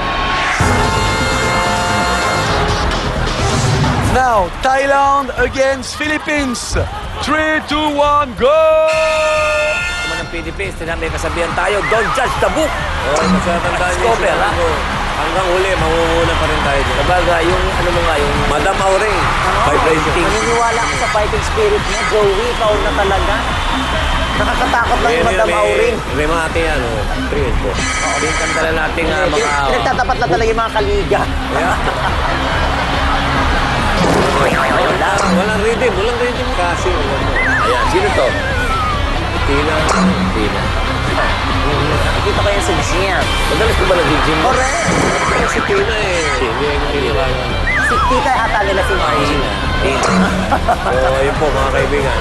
[SPEAKER 6] Now, Thailand against Philippines. 3, 2, 1, go!
[SPEAKER 5] Naman ng Philippines, may kasabihan tayo, don't judge the book.
[SPEAKER 2] Oo, masyadandaan niyo
[SPEAKER 5] Cover, ha?
[SPEAKER 2] Hanggang huli, mangunguna pa rin tayo dyan.
[SPEAKER 5] Sabagay, yung yung
[SPEAKER 2] Madam Auring, vibration.
[SPEAKER 3] Naniniwala ako sa fighting spirit niya. Joey, ikaw na talaga. Nakakatakot lang yung Madam Auring.
[SPEAKER 2] May mga ate yan, 3 and 4.
[SPEAKER 5] Bintang tala natin nga mga...
[SPEAKER 3] Nagtatapat lang talaga yung mga kaliga.
[SPEAKER 2] Walang rhythm kasi.
[SPEAKER 5] Ayan, sino to?
[SPEAKER 2] Tina.
[SPEAKER 3] Nakikita ko yan sa gym.
[SPEAKER 5] Madalas ko ba nag-gym mo?
[SPEAKER 3] Correct.
[SPEAKER 2] Si Tina Hindi
[SPEAKER 3] Si tita ata nila si Margie.
[SPEAKER 2] So, yun po mga kaibigan.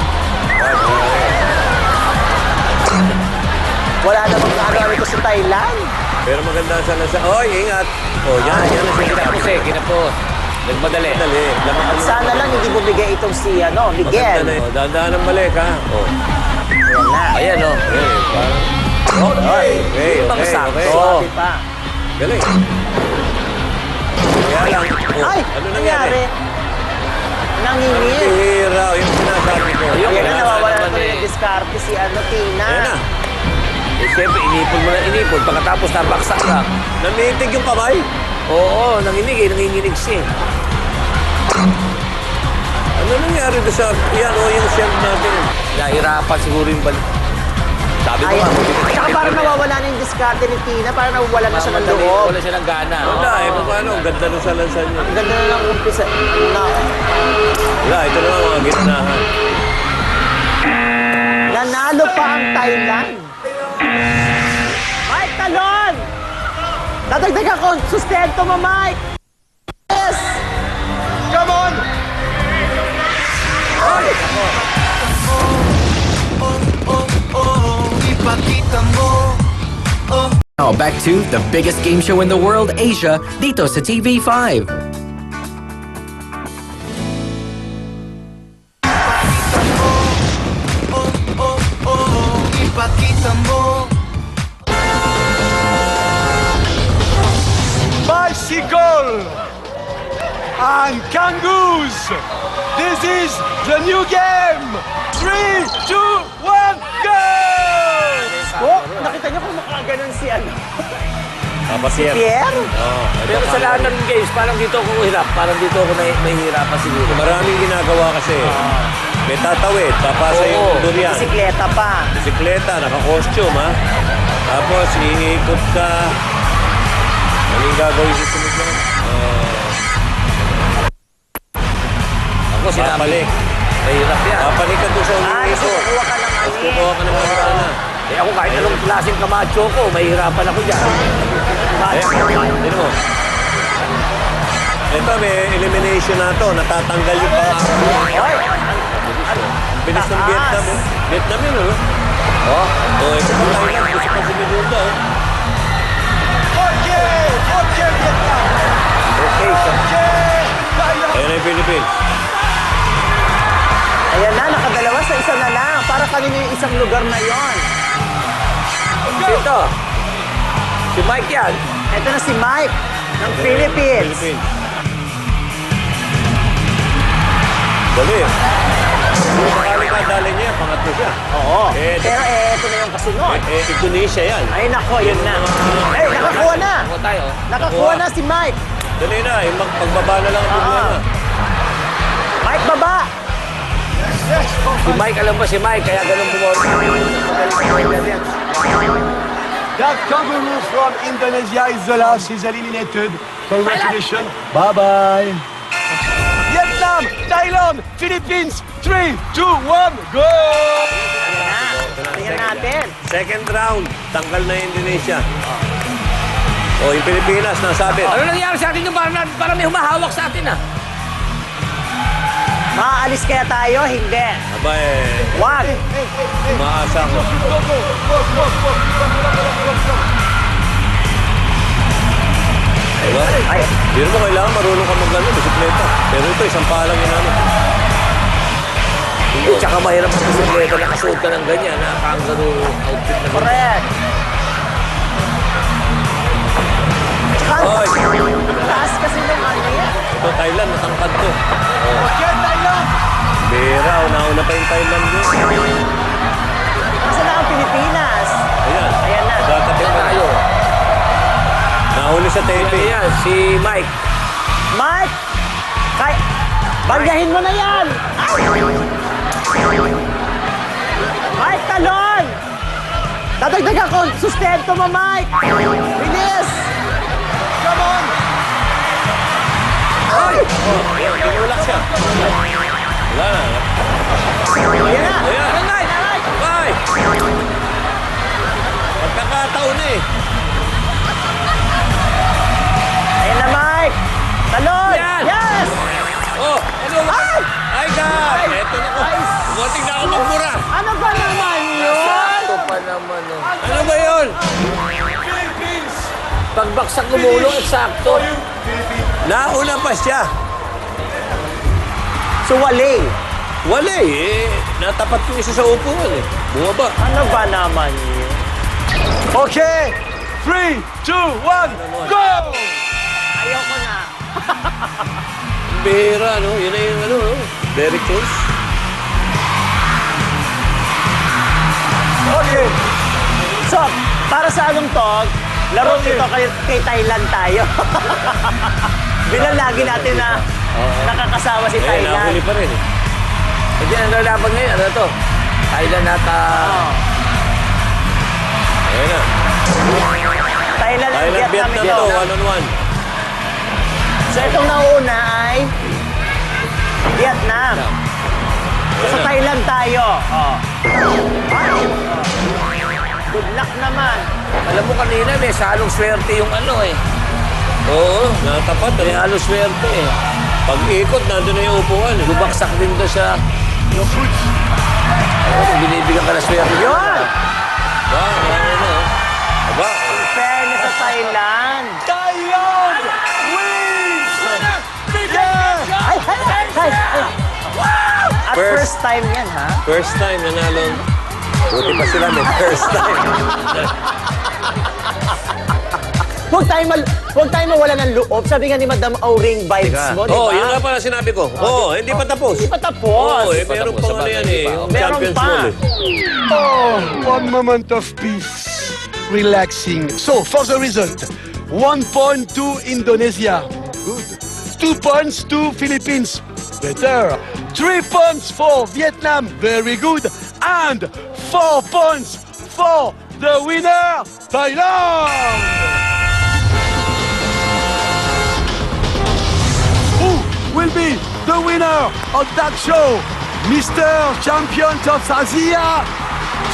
[SPEAKER 3] Wala namang ano ito sa Thailand.
[SPEAKER 2] Pero maganda sana sa... Oy, ingat! Yan na siya.
[SPEAKER 5] Kinapos. Nagmadali.
[SPEAKER 2] Dali.
[SPEAKER 3] At sana lang hindi bumigay itong si Miguel.
[SPEAKER 2] Dadaan ng balik, ha?
[SPEAKER 5] Ayan, o.
[SPEAKER 2] Okay.
[SPEAKER 3] Sorry pa.
[SPEAKER 2] Galing. Kaya lang.
[SPEAKER 3] Ay!
[SPEAKER 2] Ano nangyari?
[SPEAKER 3] Nangingil.
[SPEAKER 2] Hira. Yung sinasabi ko.
[SPEAKER 3] Ayan na, nawawala na tuloy ng diskarte si Tina.
[SPEAKER 2] Ayan na.
[SPEAKER 5] Siyempre, inipon mo na inipon. Pagkatapos nabaksak ka.
[SPEAKER 2] Nanitig yung kamay.
[SPEAKER 5] Oo, nanginginig siya.
[SPEAKER 2] Ano nangyari doon sa... yung shield natin.
[SPEAKER 5] Nahirapan siguro yung balik. Sabi ko
[SPEAKER 3] Ay,
[SPEAKER 5] nga.
[SPEAKER 3] tsaka parang nawawala na yung diskarte ni Tina. Parang nawawala na siya ng loob.
[SPEAKER 5] Wala siya ng gana.
[SPEAKER 2] Wala, paano? Ganda na sa lansan niya.
[SPEAKER 3] Ang ganda na lang umpisa.
[SPEAKER 2] Wala, ito na mga gitnahan.
[SPEAKER 3] Nanalo pa ang Thailand. Mike, talon! Dadagdagan ko, sustento mo, Mike! Yes!
[SPEAKER 6] Come on!
[SPEAKER 3] Ay!
[SPEAKER 12] Now back to the biggest game show in the world, Asia, dito sa TV5.
[SPEAKER 6] Bicycle and Kangoos. This is the new game. 3, 2, 1, go!
[SPEAKER 3] Oh, nakita niyo kung makaganon si
[SPEAKER 2] Pierre.
[SPEAKER 3] Pierre?
[SPEAKER 5] Pero sa lahat ng games, parang dito ako hirap. Parang dito ako mahihirapan siguro.
[SPEAKER 2] Maraming ginagawa kasi. May tatawid, papasa yung durian.
[SPEAKER 3] Bisikleta pa.
[SPEAKER 2] Bisikleta, naka-costume, ha? Tapos, iikot ka. Ano yung gagawin sa sunod na?
[SPEAKER 5] Ako sinabi.
[SPEAKER 2] Papalik.
[SPEAKER 5] Mahirap yan.
[SPEAKER 2] Papalik ka doon sa
[SPEAKER 3] Ay,
[SPEAKER 2] ulo.
[SPEAKER 3] kukuha ka ng ali.
[SPEAKER 2] Kukuha ka ng mga
[SPEAKER 5] Eh ako kahit anong klaseng kamacho ko, mahihirapan ako dyan.
[SPEAKER 2] Tignan mo. Ito, may elimination na to. Natatanggal yung pa.
[SPEAKER 3] Oy!
[SPEAKER 2] Bilis ng Vietnam. Vietnam yun, ano? Ito pa Thailand. Gusto pa sumigunda,
[SPEAKER 6] Okay, Vietnam.
[SPEAKER 2] Ayun na yung Philippines.
[SPEAKER 3] Ayan na, nakadalawa sa isa na lang. Para kanino yung isang lugar na yon.
[SPEAKER 5] Dito. Si Mike yan.
[SPEAKER 3] Ito na si Mike ng Philippines.
[SPEAKER 2] Dali. Kung sakali ka, dali niya. Pangatlo siya.
[SPEAKER 3] Oo.
[SPEAKER 2] Pero
[SPEAKER 3] ito na yung kasunod.
[SPEAKER 2] Indonesia yan.
[SPEAKER 3] Ay, nako, yun na. Ay, nakakuha na.
[SPEAKER 5] Ako tayo.
[SPEAKER 3] Nakakuha na si Mike.
[SPEAKER 2] Dali na. Yung magbaba na lang ang problema.
[SPEAKER 3] Mike, baba.
[SPEAKER 5] Si Mike, alam ba si Mike? Kaya ganun bumoto.
[SPEAKER 6] That kangaroo from Indonesia is the last. He's eliminated. Congratulations. Bye-bye. Vietnam, Thailand, Philippines. 3, 2, 1, go!
[SPEAKER 3] Tingnan natin.
[SPEAKER 2] Second round, tanggal na yung Indonesia. O, yung Pilipinas, nasabi.
[SPEAKER 5] Ano nangyari sa atin yung parang may humahawak sa atin ah?
[SPEAKER 3] Maaalis kaya tayo? Hindi.
[SPEAKER 2] Aba eh,
[SPEAKER 3] Wag!
[SPEAKER 2] umaasa ko. Diba?
[SPEAKER 3] Ay,
[SPEAKER 2] Hindi mo kailangan marunong ka mag-ano, bisikleta. Pero ito, isang palang yun ano.
[SPEAKER 5] Hindi, tsaka mahirap sa bisikleta, nakasuot ka ng ganyan, nakakangano outfit na ganyan.
[SPEAKER 3] correct. Tsaka,
[SPEAKER 2] Oy,
[SPEAKER 3] taas kasi ng ano yan.
[SPEAKER 2] ito Thailand, natangkad to.
[SPEAKER 6] Okay, Thailand.
[SPEAKER 2] Bira, una-una pa yung Thailand yun.
[SPEAKER 3] Kasi na ang Pilipinas.
[SPEAKER 2] Ayan.
[SPEAKER 3] Ayan na.
[SPEAKER 2] Tatapit na tayo. Nahuli sa
[SPEAKER 5] Ano
[SPEAKER 2] taping.
[SPEAKER 5] yan? Si Mike.
[SPEAKER 3] Mike! Kay... Banyahin mo na yan! Ay! Mike, talon! Dadagdagan ko! Sustento mo, Mike! Bilis! Come on! Ay!
[SPEAKER 2] Tinulak siya. Wala na.
[SPEAKER 3] Ayan na!
[SPEAKER 2] Ayan. Ay! Pagkakataon eh.
[SPEAKER 3] Ayan na, Mike! Talon!
[SPEAKER 5] Yan!
[SPEAKER 3] Yes!
[SPEAKER 2] Oh, ano?
[SPEAKER 3] Ay!
[SPEAKER 2] Ay, God! Eto na ko. Bumating na ako magmura.
[SPEAKER 3] Ano ba naman yun?
[SPEAKER 5] Ito pa naman oh.
[SPEAKER 2] Ano ba yun?
[SPEAKER 5] Pagbaksak gumulong, eksakto.
[SPEAKER 2] Nauna pa siya.
[SPEAKER 3] So, wali.
[SPEAKER 2] Wala eh. Natapat yung isa sa upuan eh. Bumaba.
[SPEAKER 3] Ano ba naman yun?
[SPEAKER 6] Okay, 3, 2, 1, go!
[SPEAKER 3] Ayoko na.
[SPEAKER 2] Bira, no? Yun na yung ano, no? Very close.
[SPEAKER 3] Okay. So, para sa anong tog, laro ito kay Thailand tayo. Bilang lagi natin na nakakasama si
[SPEAKER 2] Eh,
[SPEAKER 3] Thailand.
[SPEAKER 2] nahuli pa rin eh.
[SPEAKER 5] Hindi, ang lalaban ngayon, ano to? Thailand at...
[SPEAKER 2] Ayan na.
[SPEAKER 3] Thailand at
[SPEAKER 2] Thailand,
[SPEAKER 3] Vietnam
[SPEAKER 2] Vietnam
[SPEAKER 3] ito.
[SPEAKER 2] to, one-on-one.
[SPEAKER 3] So, itong nauna ay Vietnam. So, sa Thailand tayo. Oh. Wow. Good luck naman.
[SPEAKER 5] Alam mo kanina, may salong swerte yung ano eh.
[SPEAKER 2] Oo, natapat.
[SPEAKER 5] May
[SPEAKER 2] Ano?
[SPEAKER 5] halong swerte eh.
[SPEAKER 2] Pag-ikot, nandun na yung upuan. eh.
[SPEAKER 5] Bubaksak din doon sa... Kung binibigyan ka na swerte.
[SPEAKER 3] Yun!
[SPEAKER 2] Ba, ano? Aba,
[SPEAKER 3] In fairness sa Thailand.
[SPEAKER 6] Thailand wins! Yeah!
[SPEAKER 3] Ay, ay, ay, ay, ay. At first time yan, ha?
[SPEAKER 2] first time nanalo. Buti pa sila may first time.
[SPEAKER 3] Huwag tayo mawala ng loob. Sabi nga ni Madam Auring vibes mo, di ba?
[SPEAKER 2] Oo, yun nga pala sinabi ko. Oo, hindi pa tapos.
[SPEAKER 3] Hindi pa tapos.
[SPEAKER 2] Oo, eh, meron pa ano yan eh. Yung
[SPEAKER 3] Meron
[SPEAKER 2] Champions
[SPEAKER 3] pa.
[SPEAKER 2] Ball eh.
[SPEAKER 6] Oh, one moment of peace. Relaxing. So, for the result, 1 point to Indonesia. Good. 2 points to Philippines. Better. 3 points for Vietnam. Very good. And 4 points for the winner, Thailand. Who will be the winner of that show? Mr. Champion of Asia.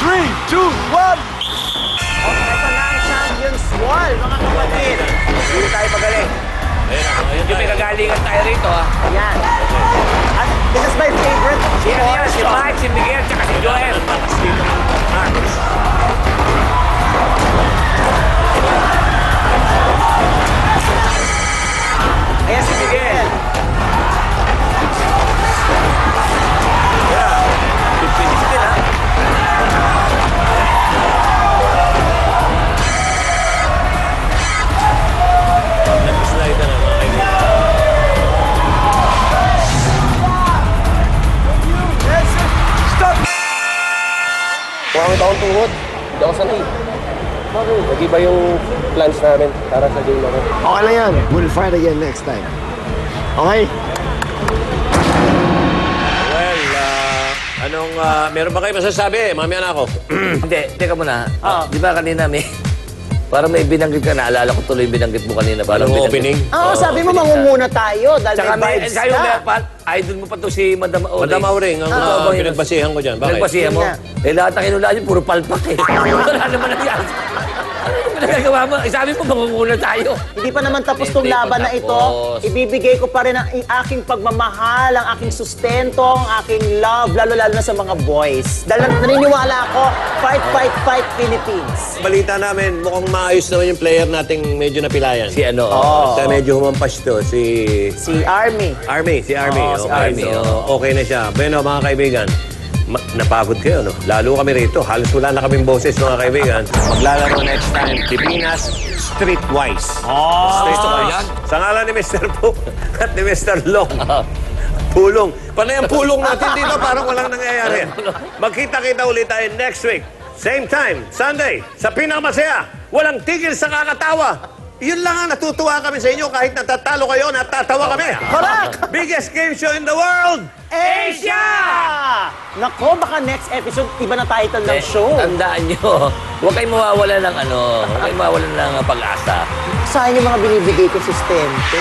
[SPEAKER 6] 3, 2, 1.
[SPEAKER 3] Ito na ang Champions Wall, mga kapatid.
[SPEAKER 5] Hindi tayo magaling.
[SPEAKER 2] Ayun
[SPEAKER 5] Hindi may kagalingan tayo rito ha.
[SPEAKER 3] Ayan. At this is my favorite.
[SPEAKER 5] Sino yan? Si Mike, si Miguel, tsaka si Joel.
[SPEAKER 3] Ayan si Miguel.
[SPEAKER 5] Pipinis din ha.
[SPEAKER 2] Nag-slide na mga kaibigan.
[SPEAKER 6] Stop.
[SPEAKER 10] Pumangit akong tuhod. Hindi ako sanay. Bakit? Nag-iba yung plans namin para sa game na ko.
[SPEAKER 6] Okay lang yan. We'll fight again next time. Okay?
[SPEAKER 2] Well, meron ba kayo masasabi, mami anak ko?
[SPEAKER 5] Hindi, teka muna. Di ba kanina may Para may binanggit ka, naalala ko tuloy yung binanggit mo kanina. Parang
[SPEAKER 2] Anong opening?
[SPEAKER 3] Oo, sabi mo mangunguna tayo dahil
[SPEAKER 5] Tsaka
[SPEAKER 3] may vibes
[SPEAKER 5] sa'yo,
[SPEAKER 3] ka.
[SPEAKER 5] idol mo pa to si Madam Auring.
[SPEAKER 2] Madam Auring, ang pinagbasihan ko dyan. Bakit?
[SPEAKER 5] Pinagbasihan mo?
[SPEAKER 3] Yun
[SPEAKER 5] Eh, lahat ng inulaan yun, puro palpak eh. Wala naman nangyari. Ano naman nagagawa mo? Eh, sabi mo, mangunguna tayo.
[SPEAKER 3] Hindi pa naman tapos
[SPEAKER 5] Hindi
[SPEAKER 3] tong
[SPEAKER 5] pa
[SPEAKER 3] laban na ito.
[SPEAKER 5] tapos.
[SPEAKER 3] Ibibigay ko pa rin ang aking pagmamahal, ang aking sustento, ang aking love, lalo-lalo na sa mga boys. Dahil naniniwala ako, fight, fight, fight, Philippines.
[SPEAKER 2] Balita namin, mukhang maayos naman yung player nating medyo napilayan.
[SPEAKER 5] Si ano?
[SPEAKER 2] Basta medyo humampas to, si
[SPEAKER 3] Si Army.
[SPEAKER 2] Army. Si Army.
[SPEAKER 3] Oo, si Army,
[SPEAKER 2] So, okay na siya. Bueno, mga kaibigan, napagod kayo, no? Lalo kami rito. Halos wala na kaming boses, mga kaibigan. Maglalaro next time, Pilipinas Streetwise. Streetwise. Sa ngalan ni Mr. Po at ni Mr. Long. Pulong. Panay ang pulong natin dito, parang walang nangyayari. Magkita-kita ulit tayo next week. Same time, Sunday, sa Pinakamasaya. Walang tigil sa kakatawa. Yun lang ang natutuwa kami sa inyo. Kahit natatalo kayo, natatawa kami.
[SPEAKER 3] Correct!
[SPEAKER 2] Biggest game show in the world!
[SPEAKER 3] Asia! Nako, baka next episode, iba na title ng show.
[SPEAKER 5] Tandaan nyo, huwag kayong mawawala ng huwag kayong mawawala ng pag-asa.
[SPEAKER 3] Saan yung mga binibigay ko sustento?